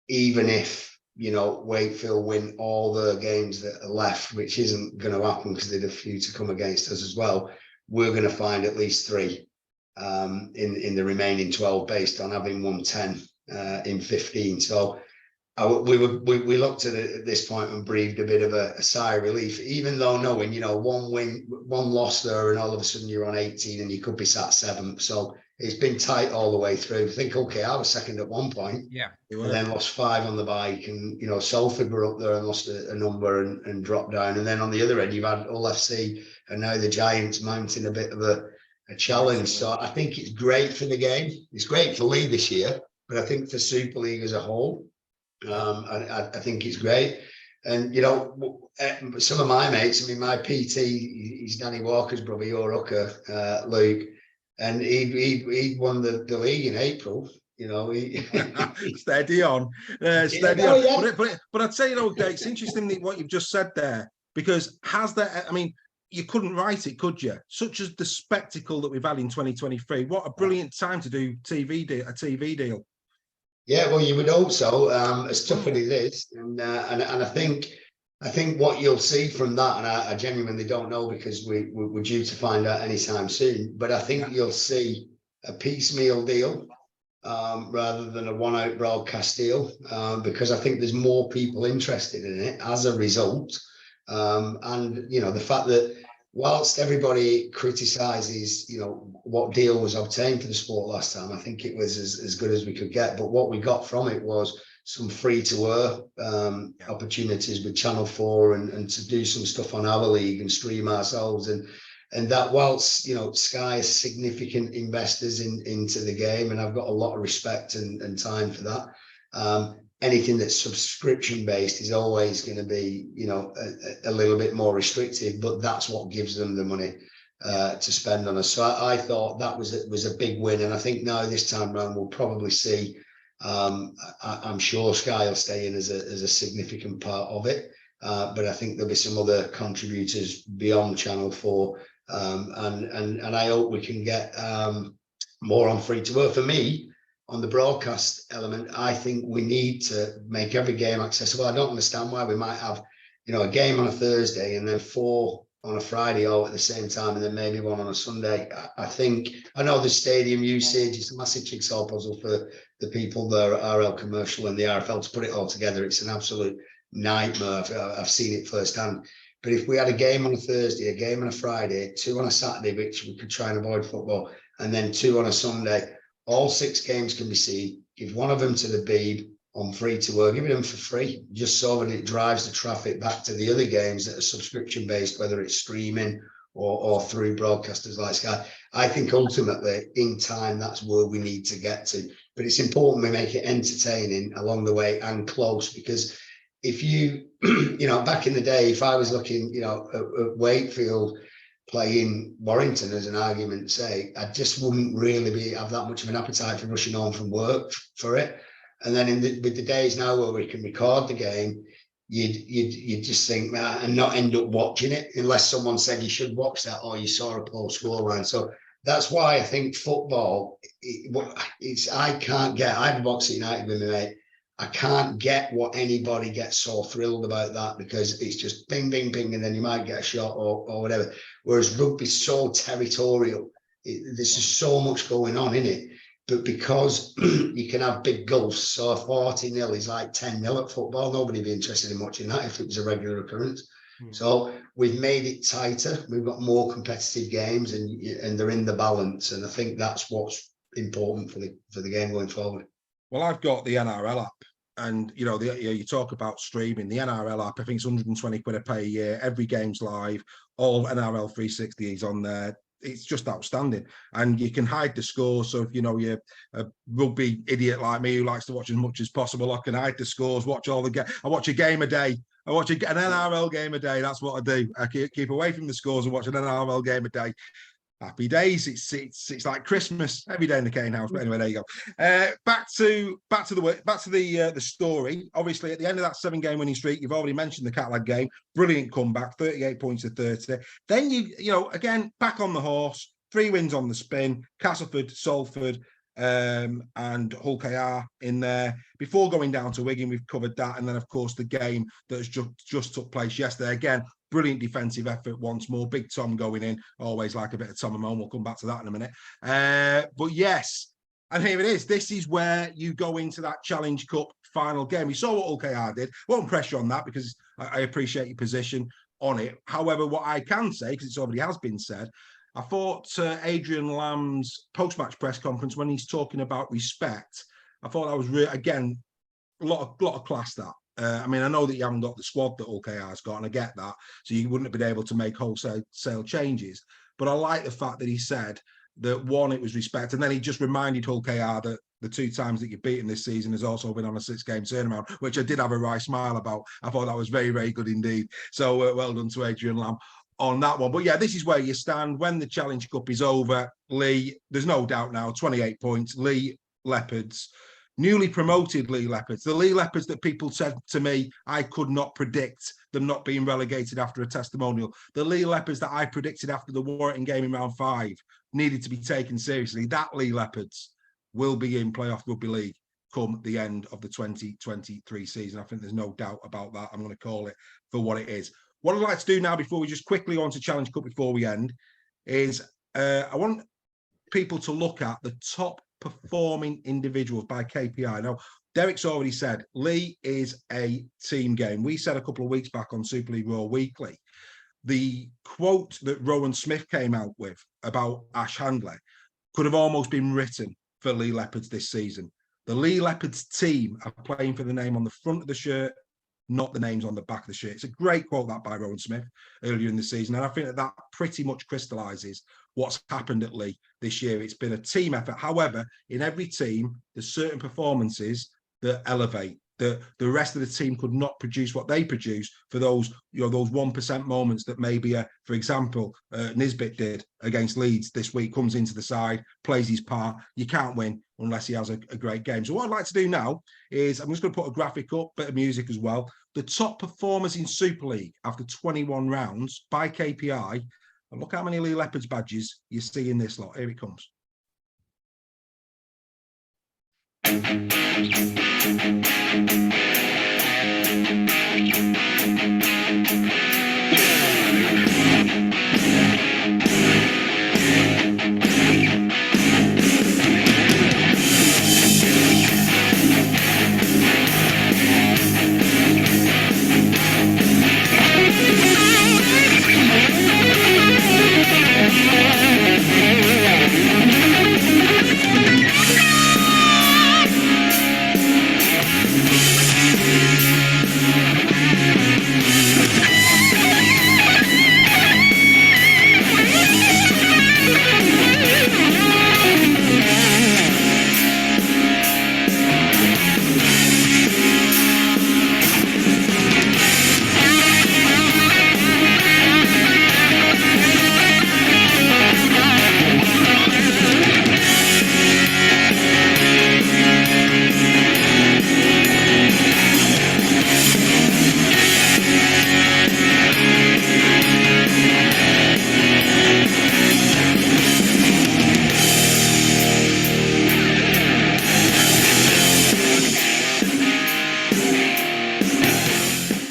even if, you know, Wakefield win all the games that are left, which isn't going to happen because there's a few to come against us as well, we're going to find at least 3 in the remaining 12 based on having won 10 in 15. So we looked at it at this point and breathed a bit of a sigh of relief, even though knowing, you know, 1 win, 1 loss there, and all of a sudden you're on 18 and you could be sat 7th. So it's been tight all the way through. Think, okay, I was second at one point, and then lost 5 on the bike, and you know, Salford were up there and lost a number and dropped down. And then on the other end, you've had Hull FC, and now the Giants mounting a bit of a challenge. So I think it's great for the game. It's great for Leigh this year, but I think for Super League as a whole, I think it's great. And you know, some of my mates, I mean, my PT, he's Danny Walker's brother, your hooker, Luke, and he won the league in April. You know, steady on, steady on. Yeah. But I'd say, you know, it's interesting what you've just said there, because has there? I mean, you couldn't write it, could you? Such as the spectacle that we've had in 2023. What a brilliant time to do a TV deal. Yeah, well, you would hope so. As tough as it is, and I think what you'll see from that, and I genuinely don't know because we're due to find out anytime soon. But I think you'll see a piecemeal deal rather than a one-out broadcast deal, because I think there's more people interested in it as a result. And you know, the fact that whilst everybody criticises, you know, what deal was obtained for the sport last time, I think it was as good as we could get. But what we got from it was some free-to-air opportunities with Channel 4 and to do some stuff on our league and stream ourselves. And that whilst, you know, Sky is significant investors into the game, and I've got a lot of respect and time for that. Anything that's subscription based is always going to be, you know, a little bit more restrictive, but that's what gives them the money to spend on us. So I thought that was a big win, and I think now this time around we'll probably see. I'm sure Sky will stay in as a significant part of it, but I think there'll be some other contributors beyond Channel 4, and I hope we can get more on free to air. For me, on the broadcast element, I think we need to make every game accessible. I don't understand why we might have, you know, a game on a Thursday and then 4 on a Friday all at the same time, and then maybe 1 on a Sunday. I know the stadium usage is a massive jigsaw puzzle for the people there at RL Commercial and the RFL to put it all together. It's an absolute nightmare. I've seen it firsthand. But if we had a game on a Thursday, a game on a Friday, 2 on a Saturday, which we could try and avoid football, and then 2 on a Sunday, all 6 games can be seen. Give 1 of them to the Beeb on free to air, give it them for free, just so that it drives the traffic back to the other games that are subscription based, whether it's streaming or through broadcasters like Sky. I think ultimately in time that's where we need to get to. But it's important we make it entertaining along the way and close, because if you, you know, back in the day, if I was looking, you know, at Wakefield playing Warrington as an argument's sake, I just wouldn't really have that much of an appetite for rushing home from work for it. And then with the days now where we can record the game, you'd just think that and not end up watching it unless someone said you should watch that or you saw a post scoreline. So that's why I think football, I have boxed at United with me, mate. I can't get what anybody gets so thrilled about that, because it's just ping, ping, ping, and then you might get a shot or whatever. Whereas rugby's so territorial, there's just so much going on in it. But because you can have big gulfs, so 40-0 is like 10-0 at football, nobody'd be interested in watching that if it was a regular occurrence. So we've made it tighter. We've got more competitive games, and they're in the balance. And I think that's what's important for the game going forward. Well, I've got the NRL app, and you know, you talk about streaming. The NRL app, I think it's 120 quid a pay a year. Every game's live. All NRL 360 is on there. It's just outstanding, and you can hide the scores. So if you know you're a rugby idiot like me who likes to watch as much as possible, I can hide the scores. Watch all the game. I watch a game a day. I watch an NRL game a day. That's what I do. I keep away from the scores and watch an NRL game a day. Happy days. It's like Christmas every day in the Kane house. But anyway, there you go. Back to the story. Obviously, at the end of that 7-game winning streak, you've already mentioned the Catalan game. Brilliant comeback, 38 points to 30. Then again, back on the horse, 3 wins on the spin. Castleford, Salford, and Hull KR in there before going down to Wigan. We've covered that, and then of course the game that has just took place yesterday. Again, brilliant defensive effort once more. Big Tom going in. Always like a bit of Tom and Moan. We'll come back to that in a minute. But yes, and here it is. This is where you go into that Challenge Cup final game. We saw what Hull KR did. Won't pressure on that because I appreciate your position on it. However, what I can say, because it already has been said, I thought Adrian Lamb's post-match press conference, when he's talking about respect, I thought that was again a lot of class. That I mean, I know that you haven't got the squad that Hull KR's got, and I get that, so you wouldn't have been able to make wholesale changes. But I like the fact that he said that, one, it was respect, and then he just reminded Hull KR that the 2 times that you've beaten this season has also been on a 6-game turnaround, which I did have a wry smile about. I thought that was very, very good indeed. So well done to Adrian Lamb on that one. But yeah, this is where you stand when the Challenge Cup is over. Leigh, there's no doubt now, 28 points. Leigh Leopards, newly promoted Leigh Leopards, the Leigh Leopards that people said to me I could not predict them not being relegated after a testimonial. The Leigh Leopards that I predicted after the Warrington game in round 5 needed to be taken seriously. That Leigh Leopards will be in playoff rugby league come the end of the 2023 season. I think there's no doubt about that. I'm going to call it for what it is. What I'd like to do now, before we just quickly go on to Challenge Cup before we end, is I want people to look at the top performing individuals by KPI. Now, Derek's already said Leigh is a team game. We said a couple of weeks back on Super League Raw Weekly, the quote that Rowan Smith came out with about Ash Handley could have almost been written for Leigh Leopards this season. The Leigh Leopards team are playing for the name on the front of the shirt, not the names on the back of the shirt. It's a great quote, that, by Rowan Smith earlier in the season. And I think that pretty much crystallises what's happened at Leigh this year. It's been a team effort. However, in every team, there's certain performances that elevate. The rest of the team could not produce what they produce for those 1% moments that maybe, for example, Nisbet did against Leeds this week, comes into the side, plays his part. You can't win unless he has a great game. So what I'd like to do now is I'm just going to put a graphic up, bit of music as well. The top performers in Super League after 21 rounds by KPI. And look how many Leigh Leopards badges you see in this lot. Here it comes.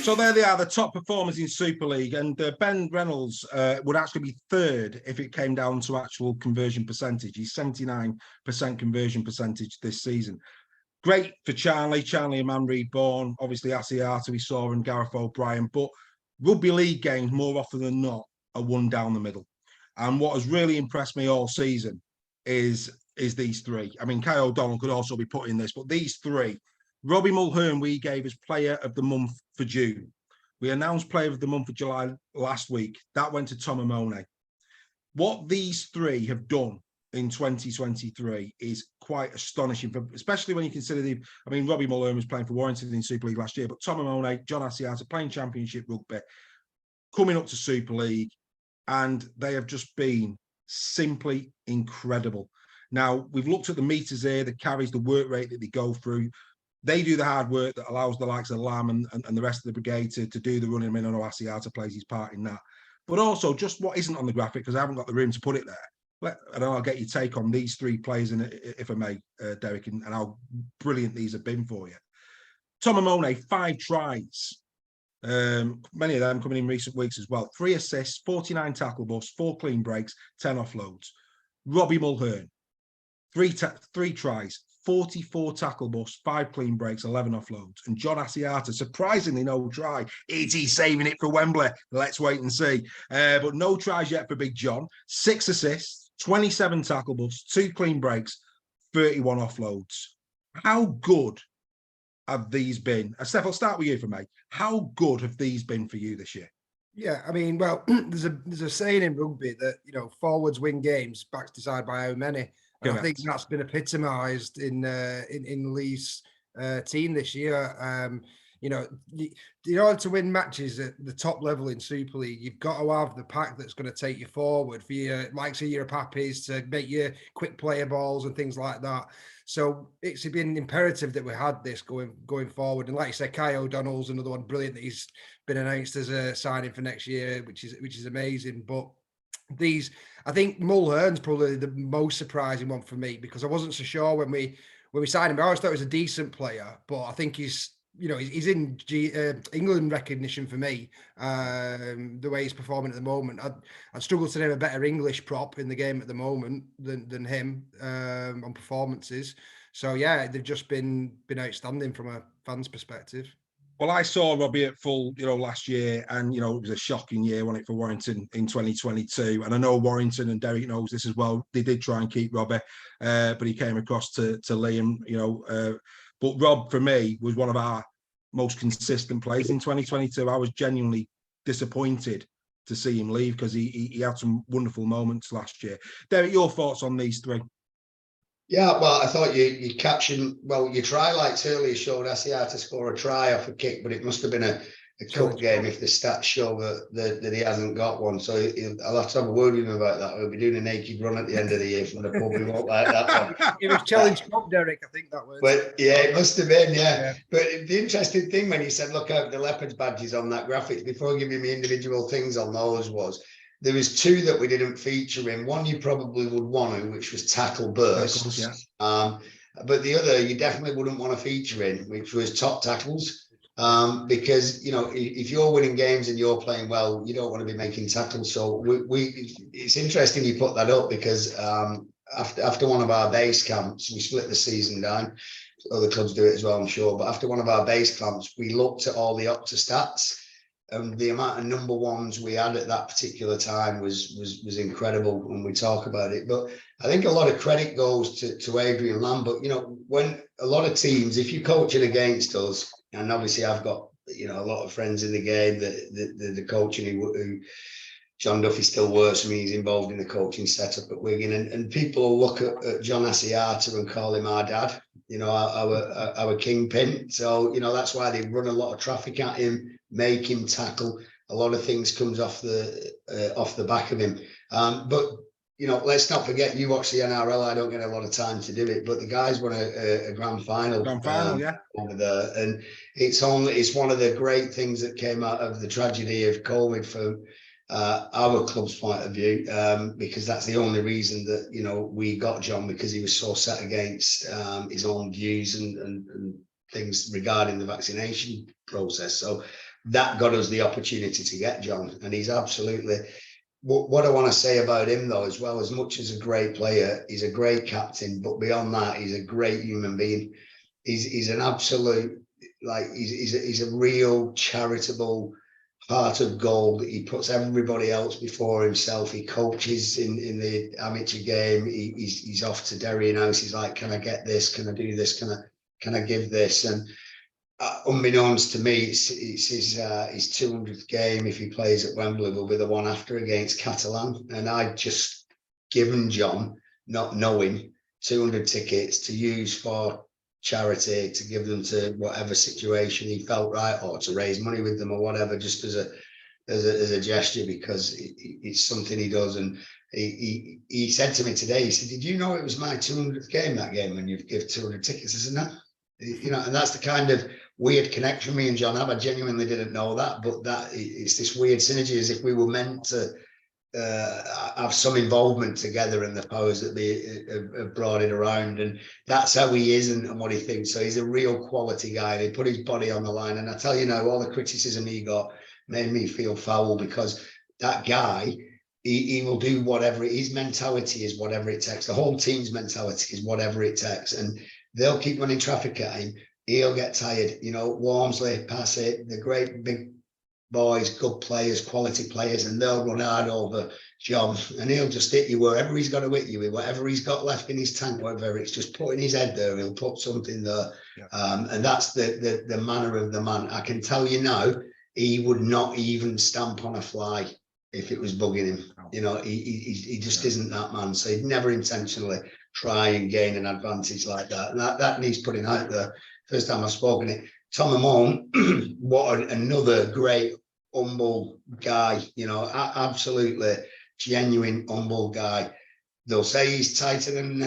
So there they are, the top performers in Super League, and Ben Reynolds would actually be third if it came down to actual conversion percentage. He's 79% conversion percentage this season. Great for Charlie and Man Reborn, obviously Asiata we saw, and Gareth O'Brien, but rugby league games more often than not are won down the middle. And what has really impressed me all season is these three. I mean, Kai O'Donnell could also be put in this, but these three. Robbie Mulhern we gave as Player of the Month for June. We announced Player of the Month for July last week. That went to Tom Amone. What these three have done in 2023 is quite astonishing, especially when you consider Robbie Mulhern was playing for Warrington in Super League last year, but Tom Amone, John Asiata playing Championship rugby, coming up to Super League, and they have just been simply incredible. Now, we've looked at the meters here, the carries, the work rate that they go through. They do the hard work that allows the likes of Lamb and the rest of the brigade to do the running. I mean, I know Asiata plays his part in that. But also, just what isn't on the graphic, because I haven't got the room to put it there. And I'll get your take on these three players, if I may, Derek, and how brilliant these have been for you. Tom Amone, 5 tries. Many of them coming in recent weeks as well. 3 assists, 49 tackle busts, 4 clean breaks, 10 offloads. Robbie Mulhern, 3 tries, 44 tackle busts, 5 clean breaks, 11 offloads. And John Asiata, surprisingly no try. Is he saving it for Wembley? Let's wait and see. But no tries yet for Big John. 6 assists, 27 tackle busts, 2 clean breaks, 31 offloads. How good have these been? Steph, I'll start with you for me. How good have these been for you this year? Yeah, I mean, well, there's a saying in rugby that, you know, forwards win games, backs decide by how many. And I think that's been epitomised in Leigh's team this year. You know, in order to win matches at the top level in Super League, you've got to have the pack that's going to take you forward for your likes of your Pappies to make your quick player balls and things like that. So it's been imperative that we had this going forward. And like you said, Kai O'Donnell's another one brilliant that he's been announced as a signing for next year, which is amazing. But I think Mulhern's probably the most surprising one for me, because I wasn't so sure when we signed him. I always thought he was a decent player, but I think he's in England recognition for me. The way he's performing at the moment, I'd struggle to name a better English prop in the game at the moment than him on performances. So yeah, they've just been outstanding from a fan's perspective. Well, I saw Robbie at full, last year, and it was a shocking year, wasn't it, for Warrington in 2022. And I know Warrington, and Derek knows this as well, they did try and keep Robbie, but he came across to Leigh, and but Rob, for me, was one of our most consistent players in 2022. I was genuinely disappointed to see him leave, because he had some wonderful moments last year. Derek, your thoughts on these three? Yeah, well, I thought you captioned, well, your try lights earlier showed Asiata to score a try off a kick, but it must have been a cup game if the stats show that he hasn't got one. So I'll have to have a word with him about that. We'll be doing a naked run at the end of the year from the pub. We won't like that one. It was Challenge Cup, Derek, I think that was. But yeah, it must have been, yeah. But the interesting thing when you said, look out the Leopards badges on that graphic, before giving me individual things on those, was there was 2 that we didn't feature in. One you probably would want to, which was tackle bursts. Yeah. But the other you definitely wouldn't want to feature in, which was top tackles. Because if you're winning games and you're playing well, you don't want to be making tackles. So it's interesting you put that up, because after one of our base camps, we split the season down. Other clubs do it as well, I'm sure. But after one of our base camps, we looked at all the Opta stats. And the amount of number ones we had at that particular time was incredible when we talk about it. But I think a lot of credit goes to Adrian Lamb. But when a lot of teams, if you're coaching against us, and obviously I've got a lot of friends in the game that the coaching who John Duffy still works for me. He's involved in the coaching setup at Wigan, and people will look at John Asiata and call him our dad. Our kingpin. So that's why they run a lot of traffic at him, make him tackle. A lot of things comes off the back of him. But let's not forget, you watch the NRL. I don't get a lot of time to do it, but the guys won a grand final. Yeah, over there, and it's one of the great things that came out of the tragedy of COVID from our club's point of view, because that's the only reason that we got John, because he was so set against his own views and things regarding the vaccination process. So that got us the opportunity to get John, and he's absolutely. What I want to say about him, though, as well, as much as a great player, he's a great captain, but beyond that, he's a great human being. He's an absolute, he's a real charitable heart of gold. He puts everybody else before himself. He coaches in the amateur game. He's off to Derry House. He's like, can I get this? Can I do this? Can I give this? And unbeknownst to me, it's his 200th game. If he plays at Wembley, will be the one after against Catalan. And I'd just given John, not knowing, 200 tickets to use for charity, to give them to whatever situation he felt right, or to raise money with them or whatever, just as as a gesture, because it's something he does. And he said to me today, he said, "Did you know it was my 200th game that game when you've given 200 tickets?" I said, "No." You know, and that's the kind of weird connection me and John have. I genuinely didn't know that, but that it's this weird synergy, as if we were meant to have some involvement together in the powers that be have brought it around. And that's how he is and what he thinks. So he's a real quality guy. He put his body on the line. And I tell you now, all the criticism he got made me feel foul, because that guy, he will do whatever. His mentality is whatever it takes. The whole team's mentality is whatever it takes. And they'll keep running traffic at him. He'll get tired. You know, Walmsley, Passett, the great big boys, good players, quality players, and they'll run hard over John, and he'll just hit you wherever he's got to hit you with, whatever he's got left in his tank, whatever it's just putting his head there, he'll put something there. Yeah. And that's the manner of the man. I can tell you now, he would not even stamp on a fly if it was bugging him. You know, he just isn't that man. So he'd never intentionally try and gain an advantage like that. And that needs putting out there. First time I've spoken it. Tom Amon, what another great humble guy, you know, absolutely genuine humble guy. They'll say he's tighter than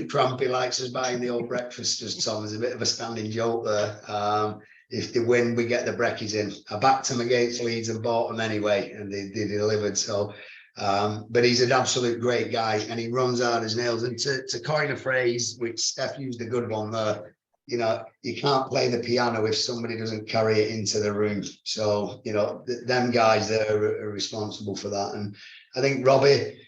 Crampy likes us buying the old breakfast, as Tom is a bit of a standing joke there. If they win, we get the brekkies in. I backed them against Leeds and bought them anyway, and they delivered. So, but he's an absolute great guy, and he runs hard as nails. And to coin a phrase, which Steph used a good one there, you know, you can't play the piano if somebody doesn't carry it into the room. So, you know, them guys there are responsible for that. And I think Robbie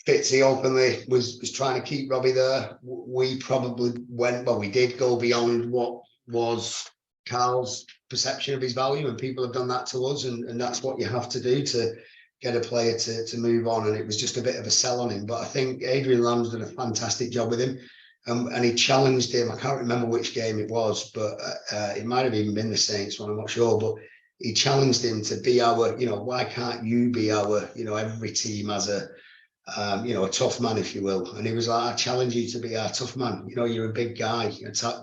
Fitzy openly was trying to keep Robbie there. We probably we did go beyond what was Carl's perception of his value, and people have done that to us, and that's what you have to do to get a player to move on. And it was just a bit of a sell on him. But I think Adrian Lamb's done a fantastic job with him. And he challenged him. I can't remember which game it was, but it might have even been the Saints one, I'm not sure. But he challenged him to be our, you know, why can't you be our, you know, every team has a, you know, a tough man, if you will. And he was like, I challenge you to be our tough man. You know, you're a big guy.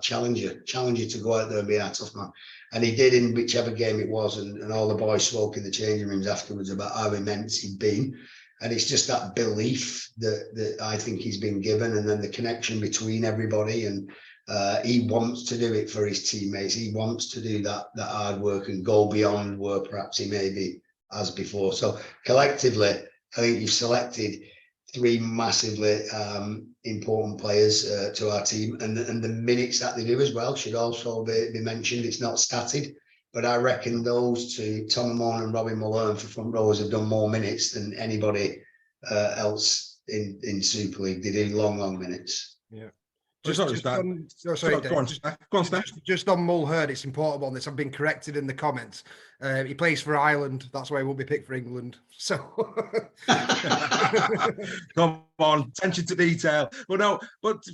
Challenge you to go out there and be our tough man. And he did in whichever game it was. And all the boys spoke in the changing rooms afterwards about how immense he'd been. And it's just that belief that I think he's been given, and then the connection between everybody. And he wants to do it for his teammates. He wants to do that hard work and go beyond where perhaps he maybe has before. So collectively, I think you've selected three massively important players to our team, and the minutes that they do as well should also be mentioned. It's not statted. But I reckon those two, Tom Amon and Robbie Mulhern for front rowers, have done more minutes than anybody else in Super League. They do long minutes. Yeah. Just on Mulhern, it's important on this. I've been corrected in the comments. He plays for Ireland. That's why he won't be picked for England. So come on, attention to detail. Well, no, but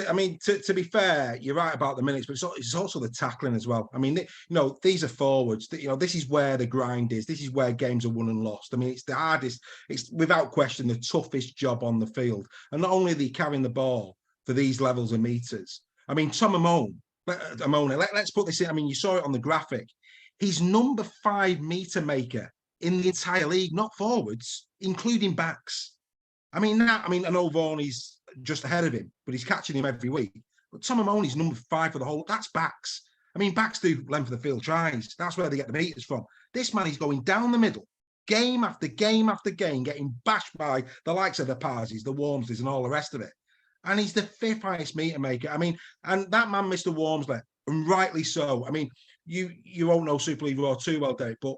I mean, to be fair, you're right about the minutes, but it's also the tackling as well. I mean, you know, these are forwards. You know, this is where the grind is. This is where games are won and lost. I mean, it's the hardest. It's without question the toughest job on the field. And not only are they carrying the ball for these levels of meters. I mean, Tom Amon, let's put this in. I mean, you saw it on the graphic. He's number 5 meter maker in the entire league, not forwards, including backs. I know Varney's just ahead of him, but he's catching him every week. But Tom Amon is number 5 for the whole. That's backs. I mean, backs do length of the field tries. That's where they get the meters from. This man is going down the middle, game after game after game, getting bashed by the likes of the Parsies, the Wormsleys, and all the rest of it. And he's the 5th highest meter maker. I mean, and that man, Mr. Wormsley, and rightly so. I mean, you won't know Super League Raw too well, Derek, but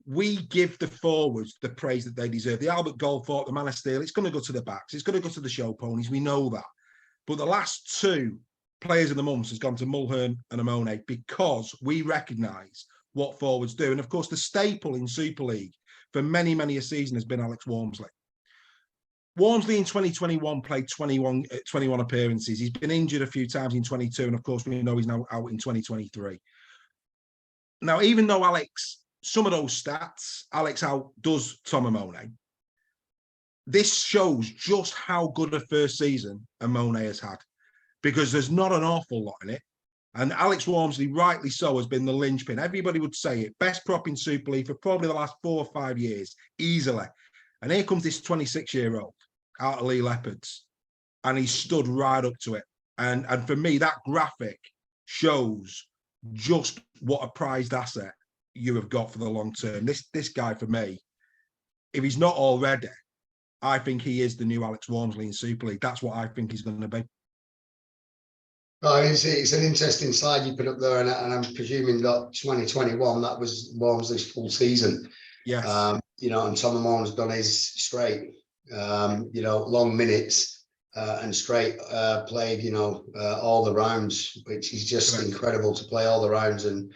we give the forwards the praise that they deserve. The Albert Goldthorpe, the Man of Steel, it's going to go to the backs. It's going to go to the show ponies. We know that. But the last 2 players of the month has gone to Mulhern and Amone because we recognise what forwards do. And, of course, the staple in Super League for many, many a season has been Alex Wormsley. Wormsley in 2021 played 21 appearances. He's been injured a few times in 22, and of course we know he's now out in 2023. Now, even though Alex, some of those stats, Alex outdoes Tom Amone, this shows just how good a first season Amone has had, because there's not an awful lot in it. And Alex Walmsley, rightly so, has been the linchpin. Everybody would say it. Best prop in Super League for probably the last 4 or 5 years, easily. And here comes this 26-year-old out of Leigh Leopards. And he stood right up to it. And for me, that graphic shows just what a prized asset you have got for the long term. This guy, for me, if he's not already, I think he is the new Alex Walmsley in Super League. That's what I think he's going to be. Oh, it's an interesting slide you put up there, and I'm presuming that 2021, that was Walmsley's full season. Yes. And Tom Moran's done his straight, long minutes and straight played, all the rounds, which is just incredible to play all the rounds and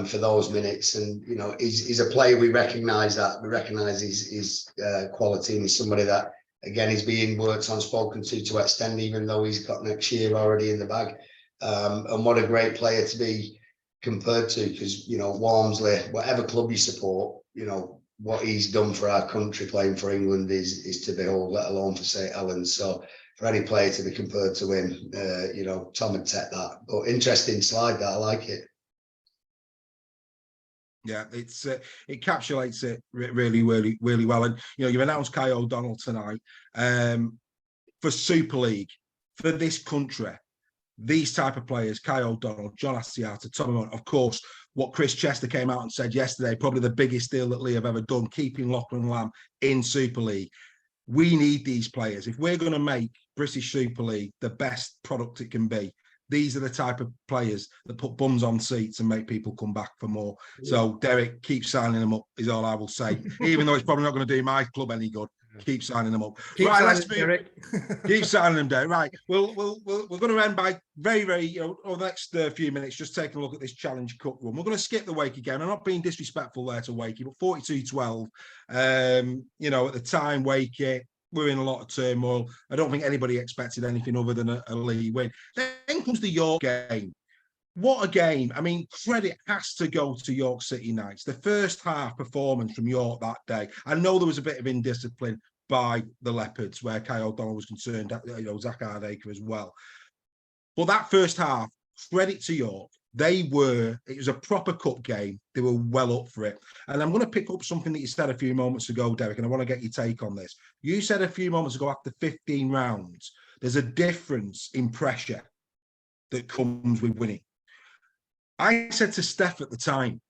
for those minutes. And, he's a player, we recognise that. We recognise his quality, and he's somebody that, again, he's being worked on, spoken to extend, even though he's got next year already in the bag. And what a great player to be compared to, because, Walmsley, whatever club you support, what he's done for our country playing for England is to behold, let alone for St. Helens. So for any player to be compared to him, Tom would take that. But interesting slide, that I like it. Yeah, it encapsulates it really, really, really well. And you've announced Kai O'Donnell tonight for Super League, for this country. These type of players, Kai O'Donnell, John Asiata, Tommy Mont, of course, what Chris Chester came out and said yesterday, probably the biggest deal that Leigh have ever done, keeping Lachlan Lamb in Super League. We need these players. If we're going to make British Super League the best product it can be, these are the type of players that put bums on seats and make people come back for more. So, Derek, keep signing them up is all I will say. Even though it's probably not going to do my club any good, keep signing them up. Keep signing Derek. Keep signing them, Derek. Right. We're going to end by very, very, over the next few minutes, just taking a look at this Challenge Cup run. We're going to skip the Wakey game. I'm not being disrespectful there to Wakey, but 42-12. At the time, Wakey, we're in a lot of turmoil. I don't think anybody expected anything other than a Leigh win. Then comes the York game. What a game. I mean, credit has to go to York City Knights. The first half performance from York that day. I know there was a bit of indiscipline by the Leopards where Kai O'Donnell was concerned, Zach Hardacre as well. But that first half, credit to York. It was a proper cup game. They were well up for it. And I'm going to pick up something that you said a few moments ago, Derek, and I want to get your take on this. You said a few moments ago, after 15 rounds, there's a difference in pressure that comes with winning. I said to Steph at the time,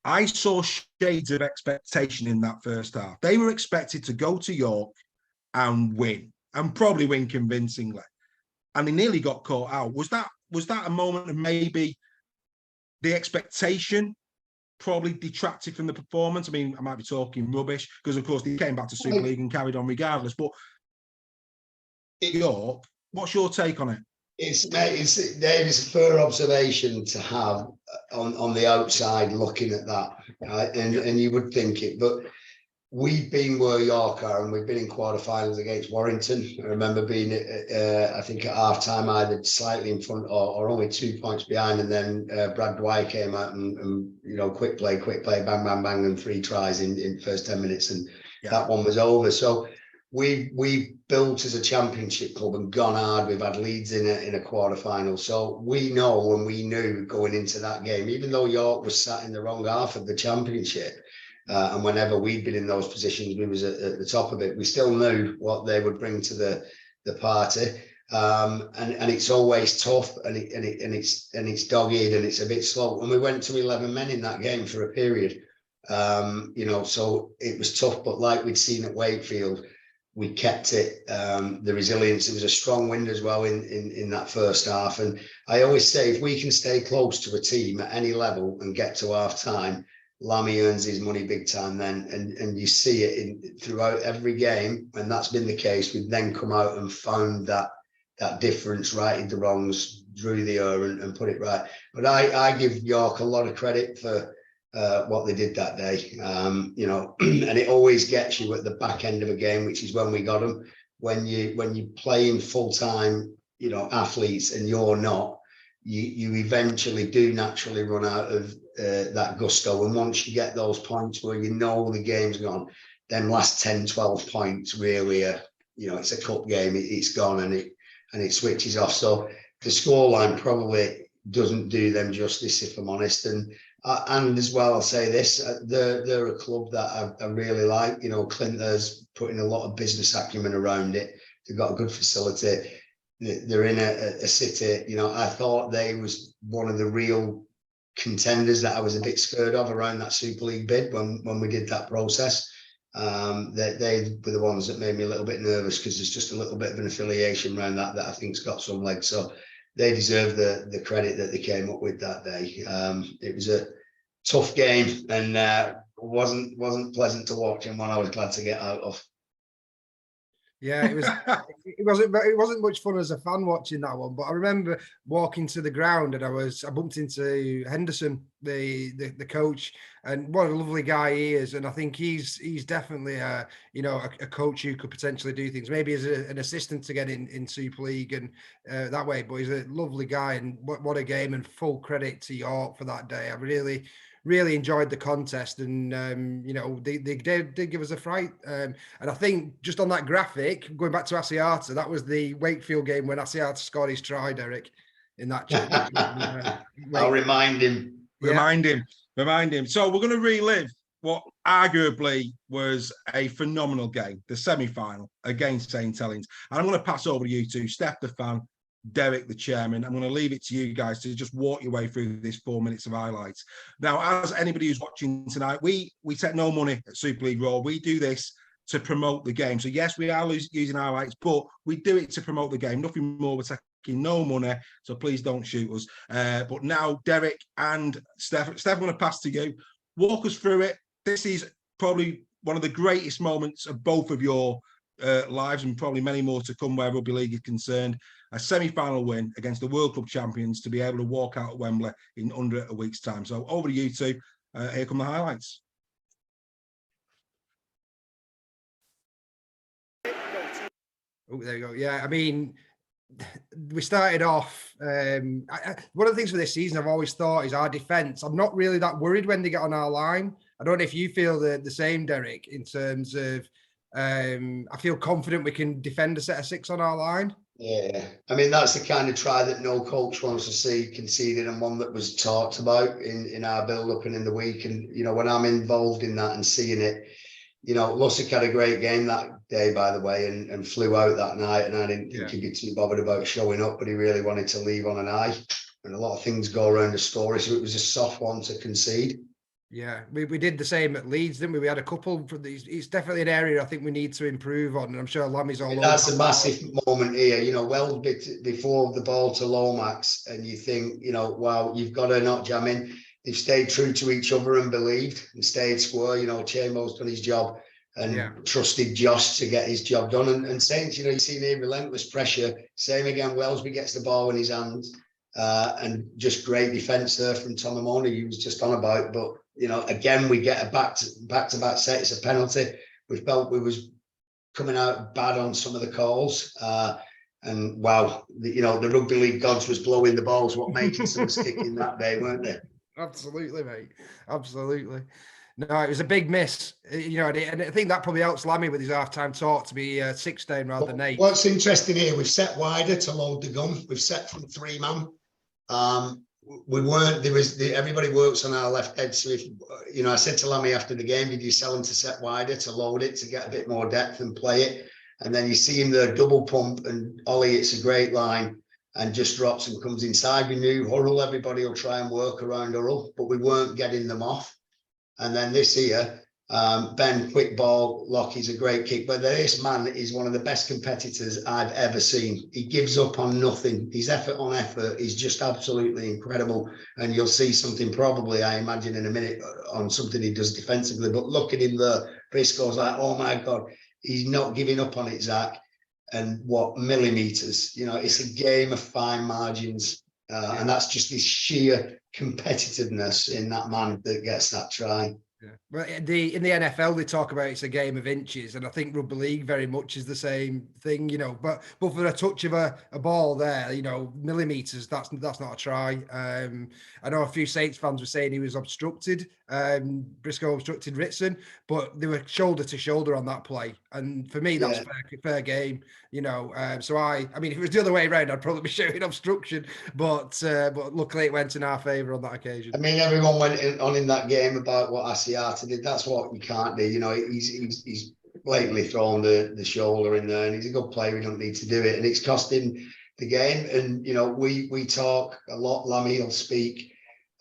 I saw shades of expectation in that first half. They were expected to go to York and win, and probably win convincingly. And they nearly got caught out. Was that a moment of maybe the expectation probably detracted from the performance? I mean, I might be talking rubbish because, of course, they came back to Super League and carried on regardless. But York, what's your take on it? It's a fair observation to have on the outside looking at that, right? And you would think it, but we've been where York are, and we've been in quarterfinals against Warrington. I remember being, I think at half time, either slightly in front or only 2 points behind, and then Brad Dwyer came out and quick play, bang, bang, bang, and 3 tries in first 10 minutes, and that one was over. So we built as a championship club and gone hard. We've had leads in a quarter-final. So we know, and we knew going into that game, even though York was sat in the wrong half of the championship, and whenever we'd been in those positions, we was at the top of it. We still knew what they would bring to the party. And it's always tough, and it's dogged, and it's a bit slow. And we went to 11 men in that game for a period. So it was tough, but like we'd seen at Wakefield, we kept it, the resilience. It was a strong wind as well in that first half. And I always say, if we can stay close to a team at any level and get to half time, Lammy earns his money big time then. And you see it throughout every game. And that's been the case. We've then come out and found that difference, righted the wrongs, drew the air and put it right. But I give York a lot of credit for what they did that day, and it always gets you at the back end of a game, which is when we got them. When you playing full time, athletes, and you're not, you eventually do naturally run out of that gusto. And once you get those points where the game's gone, then last 10, 12 points really, it's a cup game. It's gone and it switches off. So the scoreline probably doesn't do them justice, if I'm honest. And as well, I'll say this: they're a club that I really like. You know, Clinton's putting a lot of business acumen around it. They've got a good facility. They're in a city. You know, I thought they was one of the real contenders that I was a bit scared of around that Super League bid when we did that process. They were the ones that made me a little bit nervous, because there's just a little bit of an affiliation around that I think's got some legs. So they deserve the credit that they came up with that day. It was a tough game, and wasn't pleasant to watch, and one I was glad to get out of. Yeah, it was. It wasn't much fun as a fan watching that one. But I remember walking to the ground, and I bumped into Henderson, the coach, and what a lovely guy he is. And I think he's definitely a coach who could potentially do things, maybe as an assistant to get in Super League and that way. But he's a lovely guy, and what a game! And full credit to York for that day. I really enjoyed the contest, and they did give us a fright. And I think just on that graphic, going back to Asiata, that was the Wakefield game when Asiata scored his try, Derek, in that chat. I'll remind him. Remind him. So we're going to relive what arguably was a phenomenal game, the semi-final against St. Helens. And I'm going to pass over to you two, Steph the fan, Derek the chairman. I'm going to leave it to you guys to just walk your way through this 4 minutes of highlights. Now, as anybody who's watching tonight, we take no money at Super League Raw. We do this to promote the game. So yes, we are using highlights, but we do it to promote the game. Nothing more. We're taking no money, so please don't shoot us. But now, Derek and Steph, I'm going to pass to you. Walk us through it. This is probably one of the greatest moments of both of your lives, and probably many more to come where rugby league is concerned. A semi-final win against the World Club champions to be able to walk out at Wembley in under a week's time. So over to you two. Here come the highlights. Oh, there you go. Yeah, I mean, we started off. One of the things for this season I've always thought is our defence. I'm not really that worried when they get on our line. I don't know if you feel the same, Derek, in terms of I feel confident we can defend a set of six on our line. Yeah, I mean, that's the kind of try that no coach wants to see conceded, and one that was talked about in our build-up and in the week. And, you know, when I'm involved in that and seeing it, you know, Lussick had a great game that day, by the way, and flew out that night. And I didn't think he'd be too bothered about showing up, but he really wanted to leave on an eye. And a lot of things go around the story, so it was a soft one to concede. Yeah, we did the same at Leeds, didn't we? We had a couple for these. It's definitely an area I think we need to improve on, and I'm sure Lammy's all over. That's a massive moment here. You know, well before the ball to Lomax, and you think, you know, wow, you've got to not jam in. They've stayed true to each other and believed and stayed square. You know, Chamber's done his job and trusted Josh to get his job done. And Saints, you know, you see the relentless pressure. Same again, Wellesby gets the ball in his hands, and just great defence there from Tom Amoni, he was just on about. But you know, again, we get a back-to-back set. It's a penalty. We felt we was coming out bad on some of the calls. And wow, you know, the rugby league gods was blowing the balls. What made it so sticking that day, weren't they? Absolutely, mate. Absolutely. No, it was a big miss. You know, and I think that probably helps Lammy with his half-time talk to be 16 rather than 8. What's interesting here, we've set wider to load the gun. We've set from 3-man. We weren't, everybody works on our left edge. So if, you know, I said to Lammy after the game, did you sell him to set wider, to load it, to get a bit more depth and play it? And then you see him there double pump, and Ollie, it's a great line, and just drops and comes inside. We knew Hurrell, everybody will try and work around Hurrell, but we weren't getting them off. And then this here, Ben, quick ball, Lockie's a great kick. But this man is one of the best competitors I've ever seen. He gives up on nothing. His effort on effort is just absolutely incredible. And you'll see something probably, I imagine, in a minute on something he does defensively. But look at him there. Briscoe's like, oh my God, he's not giving up on it, Zach. And what millimeters, you know, it's a game of fine margins. And that's just this sheer competitiveness in that man that gets that try. Yeah. Well, in the NFL, they talk about it's a game of inches, and I think rugby league very much is the same thing, you know. But for a touch of a ball there, you know, millimeters, that's not a try. I know a few Saints fans were saying he was obstructed. Briscoe obstructed Ritson, but they were shoulder to shoulder on that play. And for me, that's fair game, you know. So I mean, if it was the other way around, I'd probably be shouting obstruction, but luckily it went in our favour on that occasion. I mean, everyone went on in that game about what Asiata did. That's what you can't do. You know, he's blatantly thrown the shoulder in there, and he's a good player. We don't need to do it, and it's costing the game. And you know, we talk a lot. Lammy will speak.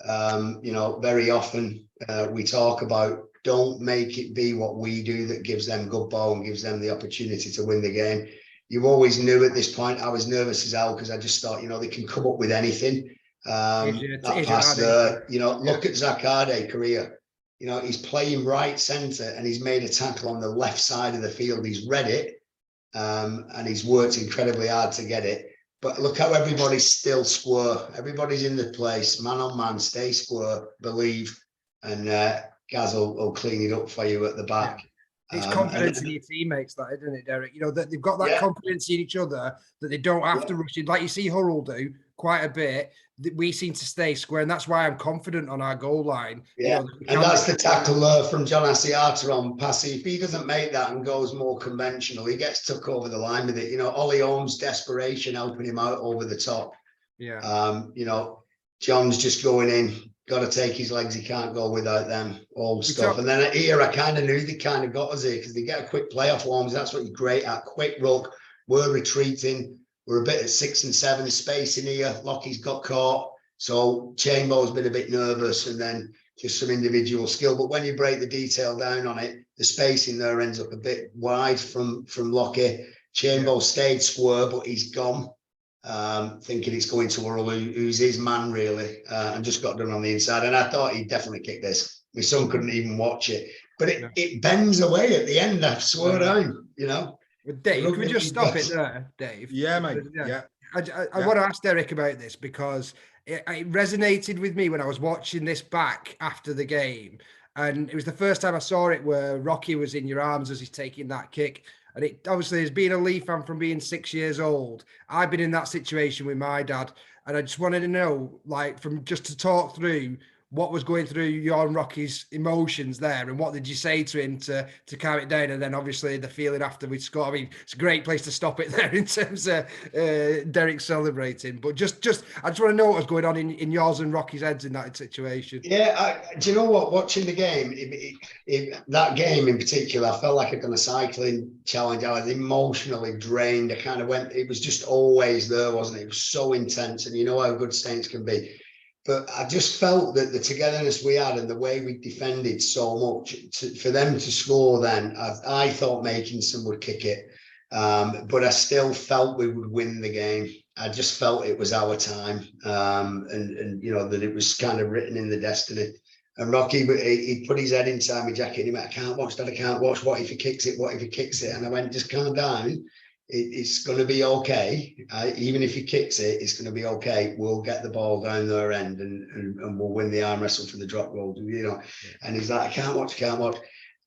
You know, very often we talk about don't make it be what we do that gives them good ball and gives them the opportunity to win the game. You always knew at this point. I was nervous as hell because I just thought, you know, they can come up with anything. That pass there, you know, look at Zakade career. You know, he's playing right centre and he's made a tackle on the left side of the field. He's read it and he's worked incredibly hard to get it. But look how everybody's still square. Everybody's in the place, man on man, stay square, believe, and Gaz will clean it up for you at the back. It's confidence in your teammates, that, isn't it, Derek? You know, that they've got that confidence in each other that they don't have to rush in. Like you see Hurrell do quite a bit. We seem to stay square, and that's why I'm confident on our goal line. Yeah, you know, and that's the tackle from John Asiata on Passy. If he doesn't make that and goes more conventional, he gets took over the line with it. You know, Ollie Holmes' desperation helping him out over the top. Yeah. You know, John's just going in, got to take his legs. He can't go without them, old stuff. And then here, I kind of knew they kind of got us here because they get a quick playoff Holmes. That's what you're great at. Quick ruck. We're retreating. We're a bit at 6 and 7 space in here. Lockie's got caught. So Chamber's been a bit nervous and then just some individual skill. But when you break the detail down on it, the spacing there ends up a bit wide from Lockie. Chamber stayed square, but he's gone. Thinking it's going to Hurrell, who's his man really, and just got done on the inside. And I thought he'd definitely kick this. My son couldn't even watch it. But it bends away at the end, I swear down, you know. But Dave, can we just stop it there, Dave? Yeah, mate. Yeah. I want to ask Derek about this because it resonated with me when I was watching this back after the game. And it was the first time I saw it where Rocky was in your arms as he's taking that kick. And it obviously, as being a Leigh fan from being 6 years old, I've been in that situation with my dad. And I just wanted to know, like, from just to talk through what was going through your and Rocky's emotions there, and what did you say to him to calm it down? And then obviously the feeling after we scored. I mean, it's a great place to stop it there in terms of Derek celebrating. But just I just want to know what was going on in yours and Rocky's heads in that situation. Yeah, do you know what? Watching the game, that game in particular, I felt like I'd done a cycling challenge. I was emotionally drained. I kind of went. It was just always there, wasn't it? It was so intense, and you know how good Saints can be. But I just felt that the togetherness we had and the way we defended so much, for them to score then, I thought Makinson would kick it. But I still felt we would win the game. I just felt it was our time. And you know, that it was kind of written in the destiny. And Rocky, he put his head inside my jacket and he went, I can't watch that, I can't watch. What if he kicks it? What if he kicks it? And I went, just calm down. It's going to be okay. Even if he kicks it, it's going to be okay. We'll get the ball down their end and we'll win the arm wrestle for the drop goal, you know. And he's like, I can't watch.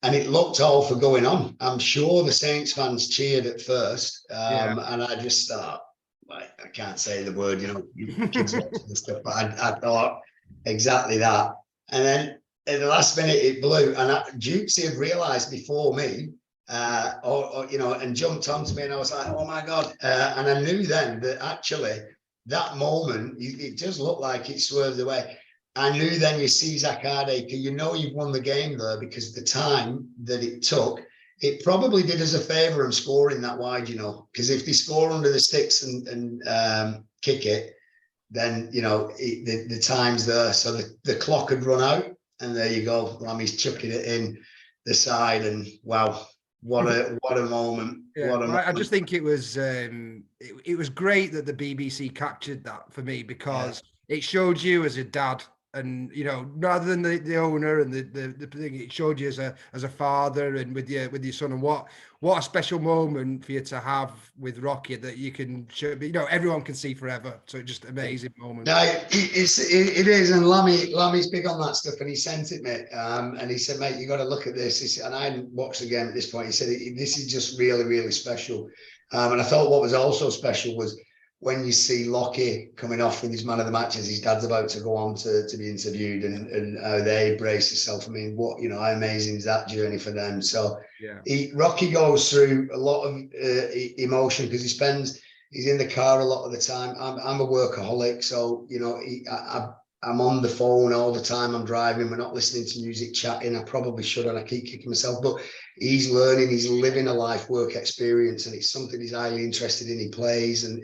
And it looked all for going on. I'm sure the Saints fans cheered at first. And I just thought, like, I can't say the word, you know, you kids watching this stuff, but I thought exactly that. And then in the last minute, it blew. And Dukesy had realised before me, you know, and jumped onto me, and I was like, oh my God. And I knew then that actually that moment, it does look like it swerved away. I knew then you see Zakade, you know you've won the game there, because the time that it took, it probably did us a favour in scoring that wide, you know, because if they score under the sticks and kick it, then, you know, the time's there. So the clock had run out, and there you go. Lammy's chucking it in the side, and wow. What a moment! Yeah, what a moment. I just think it was great that the BBC captured that for me, because it showed you as a dad, and you know, rather than the owner and the thing, it showed you as a father and with your son, and what a special moment for you to have with Rocky that you can show, you know, everyone can see forever. So it's just amazing moment. No, it is, and Lammy's big on that stuff, and he sent it, mate. And he said, mate, you got to look at this. And I hadn't watched the game at this point. He said, this is just really, really special. And I thought what was also special was when you see Lockie coming off with his man of the matches, his dad's about to go on to be interviewed, and how they brace themselves. I mean, what, you know, how amazing is that journey for them? So Yeah. Rocky goes through a lot of emotion because he's in the car a lot of the time. I'm a workaholic, so you know, I'm on the phone all the time. I'm driving. We're not listening to music, chatting. I probably should, and I keep kicking myself. But he's learning. He's living a life work experience, and it's something he's highly interested in. He plays, and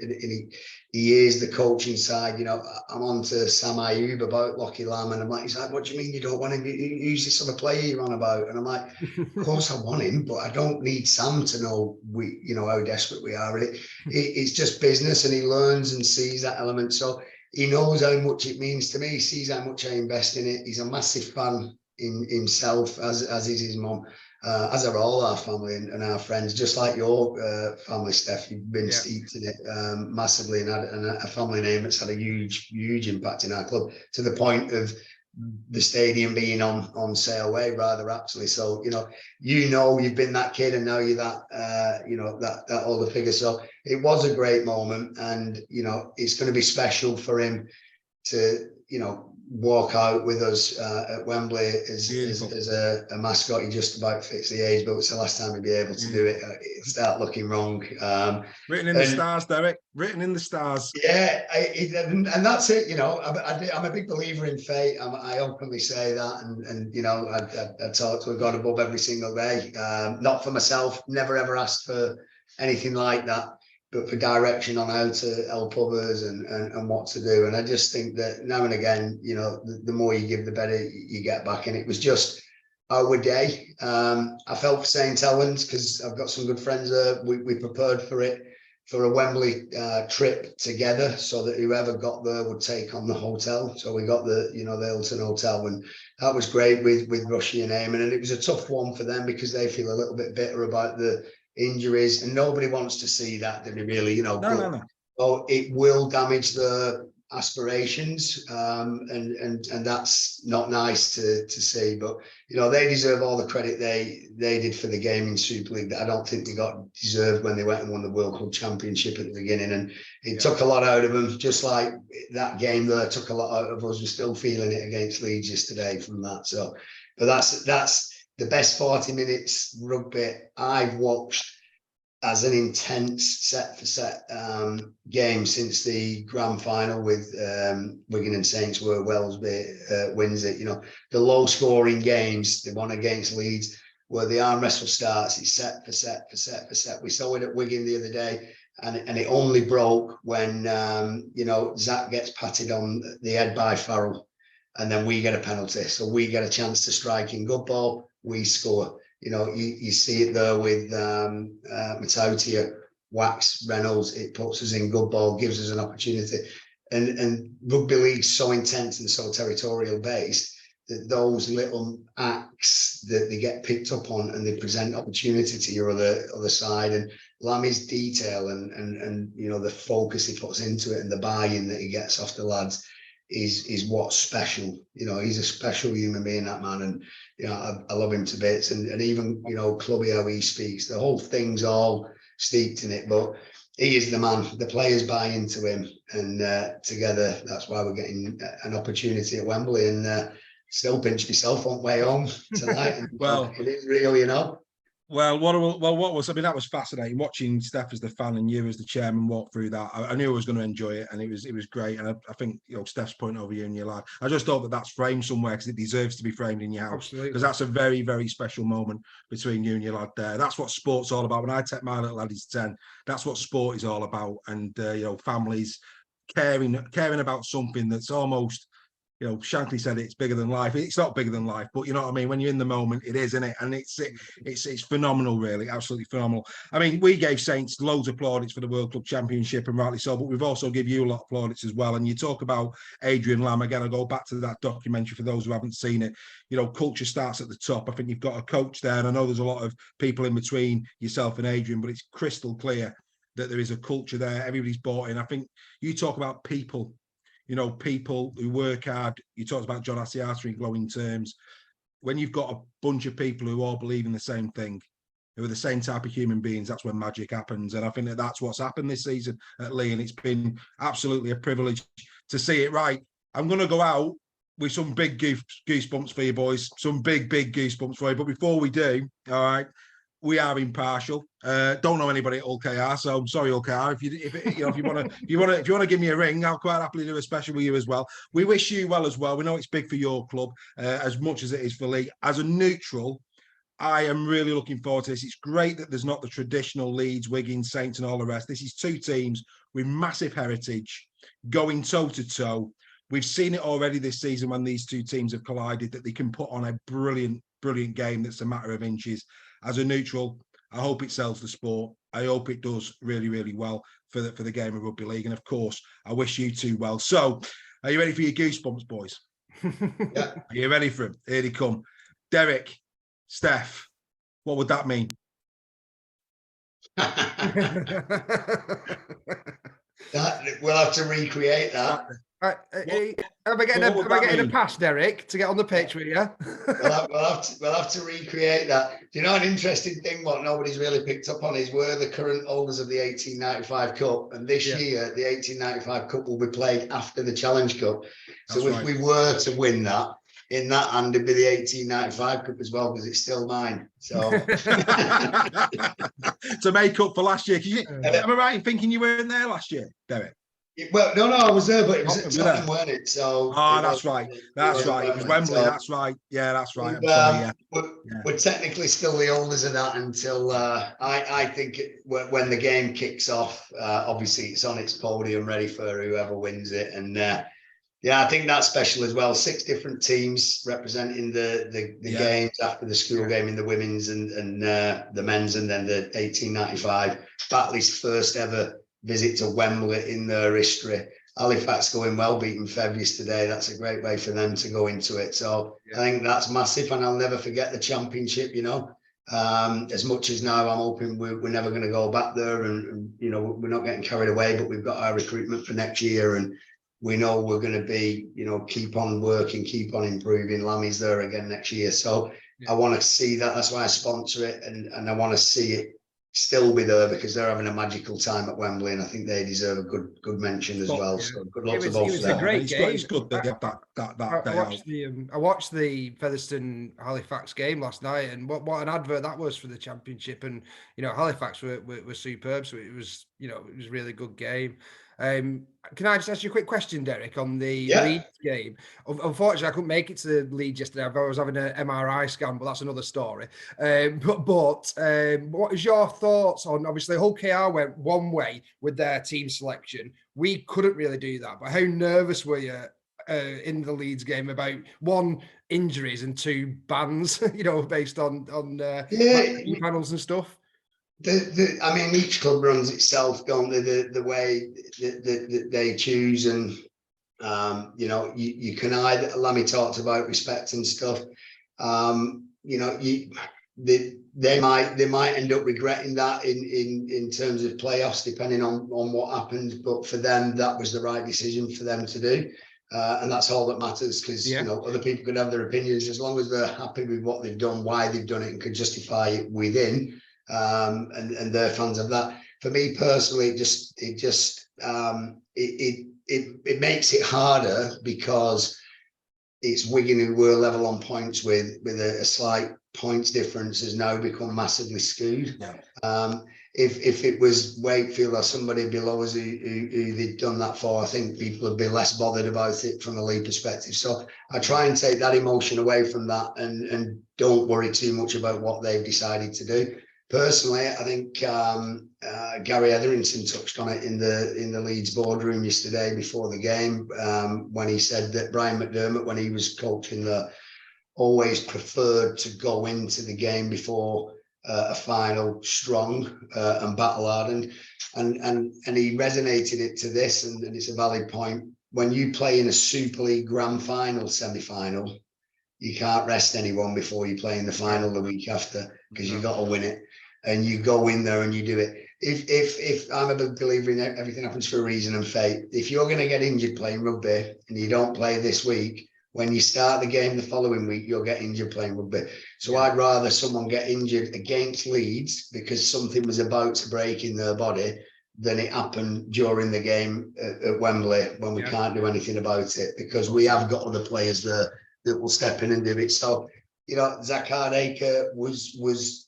he is the coaching side. You know, I'm on to Sam Ayub about Lockie Lam, and I'm like, he's like, what do you mean you don't want him? Who's this other player you're on about? And I'm like, of course I want him, but I don't need Sam to know how desperate we are. It's just business, and he learns and sees that element. So he knows how much it means to me. He sees how much I invest in it. He's a massive fan in himself, as is his mum, as are all our family and our friends. Just like your family, Steph, you've been steeped in it massively, and had a family name that's had a huge impact in our club, to the point of the stadium being on sale way rather aptly. So you've been that kid, and now you're that that older figure. So it was a great moment, and it's going to be special for him to walk out with us at Wembley as a mascot. He just about fits the age, but it's the last time he'll be able to do it. It start looking wrong. Written in the stars, Derek. Written in the stars. Yeah, and that's it. I'm a big believer in fate. I openly say that, and I talk to a God above every single day. Not for myself. Never ever asked for anything like that, but for direction on how to help others and what to do. And I just think that now and again, the more you give, the better you get back. And it was just our day. I felt for St. Helens because I've got some good friends there. We prepared for it, for a Wembley trip together, so that whoever got there would take on the hotel. So we got the Hilton Hotel, and that was great with Rushy and Eamon. And it was a tough one for them because they feel a little bit bitter about the injuries, and nobody wants to see that, do they really? No. Oh, it will damage the aspirations, and that's not nice to see. But they deserve all the credit they did for the game in Super League that I don't think they got deserved when they went and won the World Club Championship at the beginning. And it took a lot out of them, just like that game there took a lot out of us. We're still feeling it against Leeds yesterday from that. So, but that's the best 40 minutes rugby I've watched as an intense set for set game since the grand final with Wigan and Saints, where Wellesby wins it. The low scoring games, the one against Leeds, where the arm wrestle starts, it's set for set for set for set. We saw it at Wigan the other day, and it only broke when Zach gets patted on the head by Farrell, and then we get a penalty. So we get a chance to strike in good ball, we score. You see it there with Matautia, Wax, Reynolds. It puts us in good ball, gives us an opportunity. And rugby league's so intense and so territorial based that those little acts that they get picked up on, and they present opportunity to your other side. And Lammy's detail and the focus he puts into it, and the buy-in that he gets off the lads is what's special. He's a special human being, that man, and I love him to bits. And even clubby how he speaks, the whole thing's all steeped in it. But he is the man. The players buy into him, and together that's why we're getting an opportunity at Wembley. And still pinch myself on way home tonight. Well, it is real, Well, that was fascinating watching Steph as the fan and you as the chairman walk through that. I knew I was going to enjoy it, and it was great. And I think Steph's point over you in your life. I just thought that's framed somewhere because it deserves to be framed in your house, because that's a very, very special moment between you and your lad there. That's what sport's all about. When I take my little lad, he's 10. That's what sport is all about, and families caring about something that's almost. Shankly said it's bigger than life. It's not bigger than life, but you know what I mean? When you're in the moment, it is, isn't it? And it's phenomenal, really, absolutely phenomenal. I mean, we gave Saints loads of plaudits for the World Club Championship, and rightly so, but we've also given you a lot of plaudits as well. And you talk about Adrian Lam, again, I go back to that documentary for those who haven't seen it. Culture starts at the top. I think you've got a coach there, and I know there's a lot of people in between yourself and Adrian, but it's crystal clear that there is a culture there. Everybody's bought in. I think you talk about people. People who work hard. You talked about John Asiata in glowing terms. When you've got a bunch of people who all believe in the same thing, who are the same type of human beings, that's when magic happens. And I think that that's what's happened this season at Leigh, and it's been absolutely a privilege to see it. Right, I'm going to go out with some big goosebumps for you boys, some big goosebumps for you. But before we do, all right, we are impartial. Don't know anybody at OKR, so I'm sorry, OKR. If you want to give me a ring, I'll quite happily do a special with you as well. We wish you well as well. We know it's big for your club as much as it is for Leigh. As a neutral, I am really looking forward to this. It's great that there's not the traditional Leeds, Wigan, Saints, and all the rest. This is two teams with massive heritage going toe to toe. We've seen it already this season when these two teams have collided, that they can put on a brilliant game that's a matter of inches. As a neutral, I hope it sells the sport. I hope it does really well for the game of rugby league. And of course, I wish you two well. So, are you ready for your goosebumps, boys? Yeah. Are you ready for them? Here they come. Derek, Steph, what would that mean? We'll have to recreate that. Right, am I getting a pass, Derek, to get on the pitch with you? We'll have to recreate that. Do you know an interesting thing? What nobody's really picked up on is we're the current holders of the 1895 Cup, and this year the 1895 Cup will be played after the Challenge Cup. So if we were to win that, in that hand it'd be the 1895 Cup as well, because it's still mine. So to make up for last year. Am I right in thinking you weren't there last year, Derek? Well, no, I was there, but it was at Tottenham, weren't it? So that's right. That's right. It was Wembley. So, that's right. Yeah, that's right. I'm sorry. We're technically still the holders of that until I think when the game kicks off. Obviously, it's on its podium, ready for whoever wins it, and I think that's special as well. 6 different teams representing the games after the school game in the women's and the men's, and then the 1895 Batley's first ever visit to Wembley in their history. Halifax going well, beating Fev yesterday. That's a great way for them to go into it. So I think that's massive, and I'll never forget the championship. As much as now I'm hoping we're never going to go back there, and we're not getting carried away, but we've got our recruitment for next year, and we know we're going to be, keep on working, keep on improving. Lammy's there again next year. So I want to see that. That's why I sponsor it, and I want to see it still be there, because they're having a magical time at Wembley, and I think they deserve a good mention as well. So good luck to both of them. It was a great game. It's good that they have that day I watched the Featherstone Halifax game last night, and what an advert that was for the championship. And Halifax were superb, so it was a really good game. Can I just ask you a quick question, Derek, on the Leeds game? Unfortunately, I couldn't make it to Leeds yesterday. I was having an MRI scan, but that's another story. But what is your thoughts on, obviously, Hull KR went one way with their team selection. We couldn't really do that. But how nervous were you in the Leeds game about, 1, injuries, and 2, bans, based on panels and stuff? I mean, each club runs itself, don't they? The way that they choose, and you can either. Lammy talked about respect and stuff. They might end up regretting that in terms of playoffs, depending on what happens. But for them, that was the right decision for them to do, and that's all that matters. Because other people can have their opinions, as long as they're happy with what they've done, why they've done it, and can justify it within. And they're fans of that. For me personally, it makes it harder, because it's Wigan, who were level on points with a slight points difference, has now become massively skewed. If it was Wakefield or somebody below us who they'd done that for, I think people would be less bothered about it from a Leigh perspective. So I try and take that emotion away from that, and don't worry too much about what they've decided to do. Personally, I think Gary Etherington touched on it in the Leeds boardroom yesterday before the game, when he said that Brian McDermott, when he was coaching, always preferred to go into the game before a final strong and battle-hardened, and he resonated it to this, and it's a valid point. When you play in a Super League Grand Final semi-final, you can't rest anyone before you play in the final the week after, because you've got to win it, and you go in there and you do it. If I'm a big believer in everything happens for a reason and fate. If you're going to get injured playing rugby and you don't play this week, when you start the game the following week, you'll get injured playing rugby. So Yeah. I'd rather someone get injured against Leeds because something was about to break in their body than it happened during the game at Wembley when we can't do anything about it, because we have got other players there that will step in and do it. So, you know, Zach Hardacre was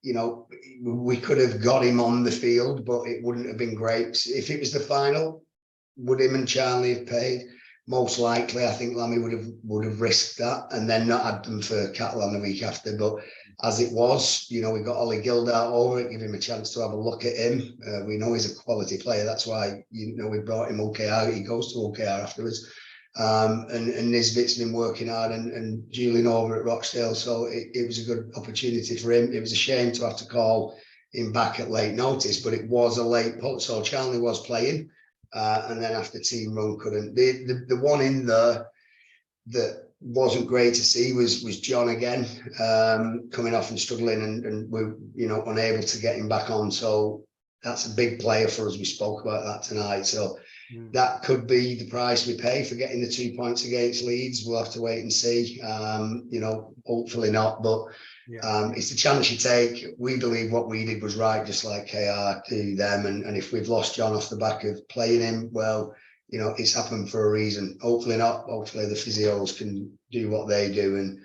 you know, we could have got him on the field, but it wouldn't have been great. If it was the final, would him and Charlie have paid? Most likely, I think Lammy would have risked that and then not had them for Catalan the week after. But as it was, you know, we got Ollie Gildart over it, give him a chance to have a look at him. We know he's a quality player. That's why, you know, we brought him OKR. He goes to OKR afterwards. And Nisbet's been working hard and Julian over at Rochdale. So it was a good opportunity for him. It was a shame to have to call him back at late notice, but it was a late pull. So Charlie was playing. And then after team run couldn't. The one in there that wasn't great to see was John again, coming off and struggling and we're, you know, unable to get him back on. So that's a big player for us. We spoke about that tonight. So that could be the price we pay for getting the 2 points against Leeds. We'll have to wait and see. You know, hopefully not, but it's the chance you take. We believe what we did was right, just like KR do them. And if we've lost John off the back of playing him, well, you know, it's happened for a reason. Hopefully not. Hopefully the physios can do what they do and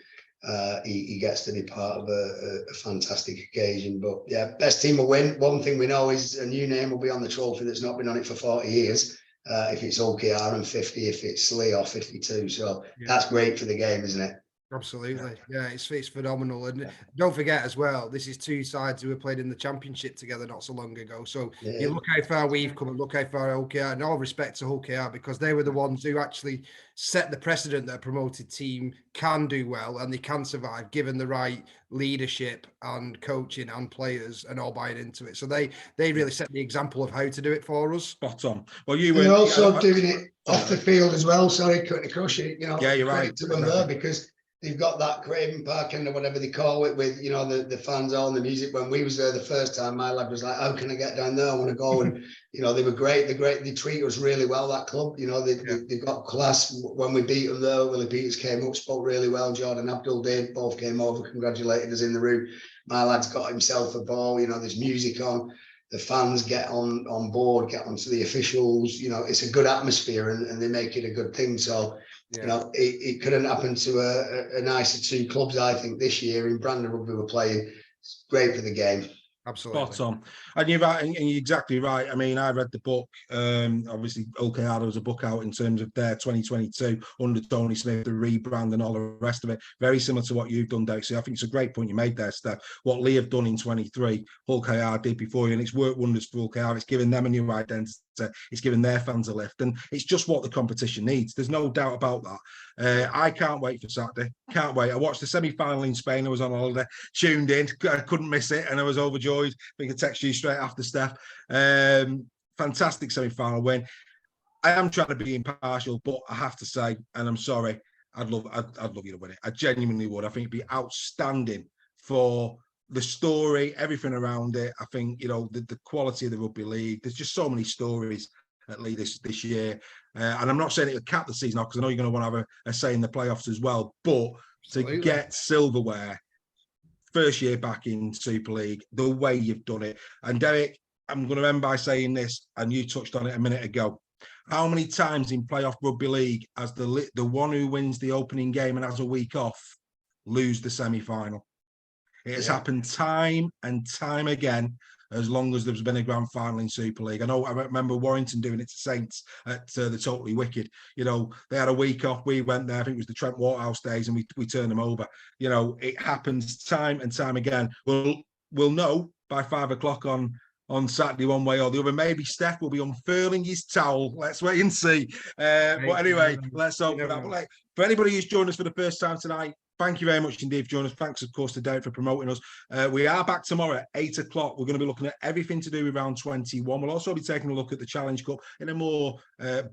he gets to be part of a fantastic occasion. But yeah, best team will win. One thing we know is a new name will be on the trophy that's not been on it for 40 years. If it's OKR, and 50 if it's Leigh or 52. So that's great for the game, isn't it? Absolutely. Yeah, it's phenomenal. And don't forget as well, this is two sides who were played in the championship together not so long ago. So you look how far we've come and look how far OKR, and all respect to OKR, because they were the ones who actually set the precedent that a promoted team can do well and they can survive given the right leadership and coaching and players and all buying into it. So they really set the example of how to do it for us. Spot on. Well, you were also doing it sorry, off the field as well. Sorry, cutting across you. You know, yeah, you're credit right. to them there because they've got that Craven Park and whatever they call it with, you know, the fans all and the music. When we was there the first time, my lad was like, how can I get down there? I want to go. And, you know, they were great. They treat us really well, that club. You know, they've got class. When we beat them there, Willie Peters came up, spoke really well. Jordan Abdul did. Both came over, congratulated us in the room. My lad's got himself a ball. You know, there's music on. The fans get on board, get onto the officials. You know, it's a good atmosphere and they make it a good thing. So, you know, it couldn't happen to a nicer two clubs, I think, this year in Brandon Rugby were playing. It's great for the game. Absolutely. Spot on. And you're right, and you're exactly right. I mean, I read the book. Obviously, OKR, there was a book out in terms of their 2022 under Tony Smith, the rebrand and all the rest of it. Very similar to what you've done, Derek. So I think it's a great point you made there, Steph. What Leigh have done in 23, OKR did before you, and it's worked wonders for OKR. It's given them a new identity. It's given their fans a lift, and it's just what the competition needs. There's no doubt about that. I can't wait for Saturday. Can't wait. I watched the semi-final in Spain. I was on holiday, tuned in. I couldn't miss it, and I was overjoyed. I can text you straight after, Steph. Fantastic semi-final win. I am trying to be impartial, but I have to say, and I'm sorry, I'd love you to win it. I genuinely would. I think it'd be outstanding for the story, everything around it. I think, you know, the quality of the rugby league. There's just so many stories at Leigh this year. And I'm not saying it'll cap the season off because I know you're going to want to have a say in the playoffs as well. But to get silverware, first year back in Super League, the way you've done it. And Derek, I'm going to end by saying this, and you touched on it a minute ago. How many times in playoff rugby league has the one who wins the opening game and has a week off lose the semi-final? It has happened time and time again as long as there's been a grand final in Super League. I remember Warrington doing it to Saints at the Totally Wicked. You know, they had a week off. We went there. I think it was the Trent Waterhouse days, and we turned them over. You know, it happens time and time again. We'll know by 5 o'clock on Saturday one way or the other. Maybe Steph will be unfurling his towel. Let's wait and see. But anyway, let's hope for that. But for anybody who's joined us for the first time tonight, thank you very much indeed for joining us. Thanks, of course, to Derek for promoting us. We are back tomorrow at 8 o'clock. We're going to be looking at everything to do with round 21. We'll also be taking a look at the Challenge Cup in a more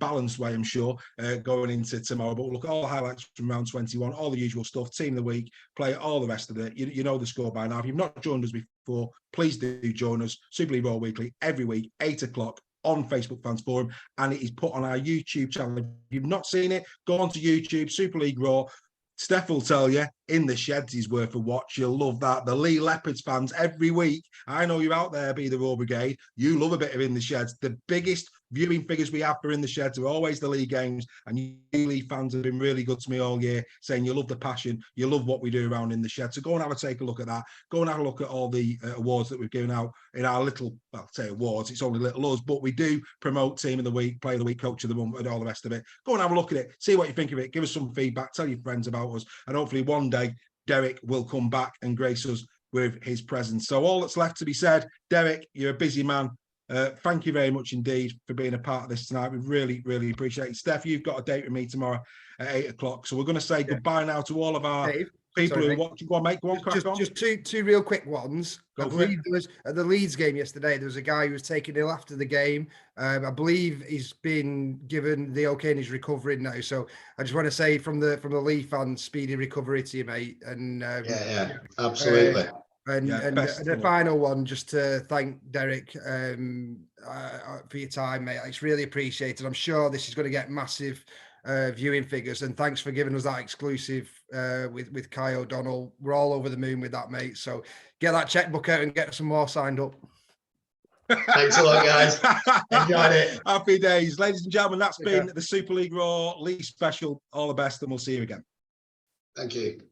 balanced way, I'm sure, going into tomorrow. But we'll look at all the highlights from round 21, all the usual stuff, team of the week, play all the rest of it. You know the score by now. If you've not joined us before, please do join us. Super League Raw Weekly every week, 8 o'clock. on Facebook Fans Forum, and it is put on our YouTube channel. If you've not seen it, go onto YouTube, Super League Raw. Steph will tell you, in the sheds is worth a watch. You'll love that. The Leigh Leopards fans, every week, I know you're out there, be the Raw Brigade. You love a bit of in the sheds. The biggest viewing figures we have for in the sheds are always the Leigh games. And you Leigh fans have been really good to me all year, saying you love the passion, you love what we do around in the shed. So go and take a look at that. Go and have a look at all the awards that we've given out in our little, well, say awards, it's only little us, but we do promote Team of the Week, Player of the Week, Coach of the Month, and all the rest of it. Go and have a look at it. See what you think of it. Give us some feedback. Tell your friends about us. And hopefully one day, Derek will come back and grace us with his presence. So all that's left to be said, Derek, you're a busy man. Thank you very much indeed for being a part of this tonight. We really, really appreciate it. Steph, you've got a date with me tomorrow at 8 o'clock. So we're going to say goodbye now to all of our people who are watching. Go on, mate. Go on, crack on. Just two real quick ones. I believe there was at the Leeds game yesterday, there was a guy who was taken ill after the game. I believe he's been given the okay and he's recovering now. So I just want to say from the Leigh fans, speedy recovery to you, mate. And yeah, absolutely. And the final one, just to thank Derek for your time, mate. It's really appreciated. I'm sure this is going to get massive viewing figures, and thanks for giving us that exclusive with Kai O'Donnell. We're all over the moon with that, mate. So get that checkbook out and get some more signed up. Thanks a lot, guys. Enjoyed it. Happy days. Ladies and gentlemen, that's been the Super League Raw League special. All the best, and we'll see you again. Thank you.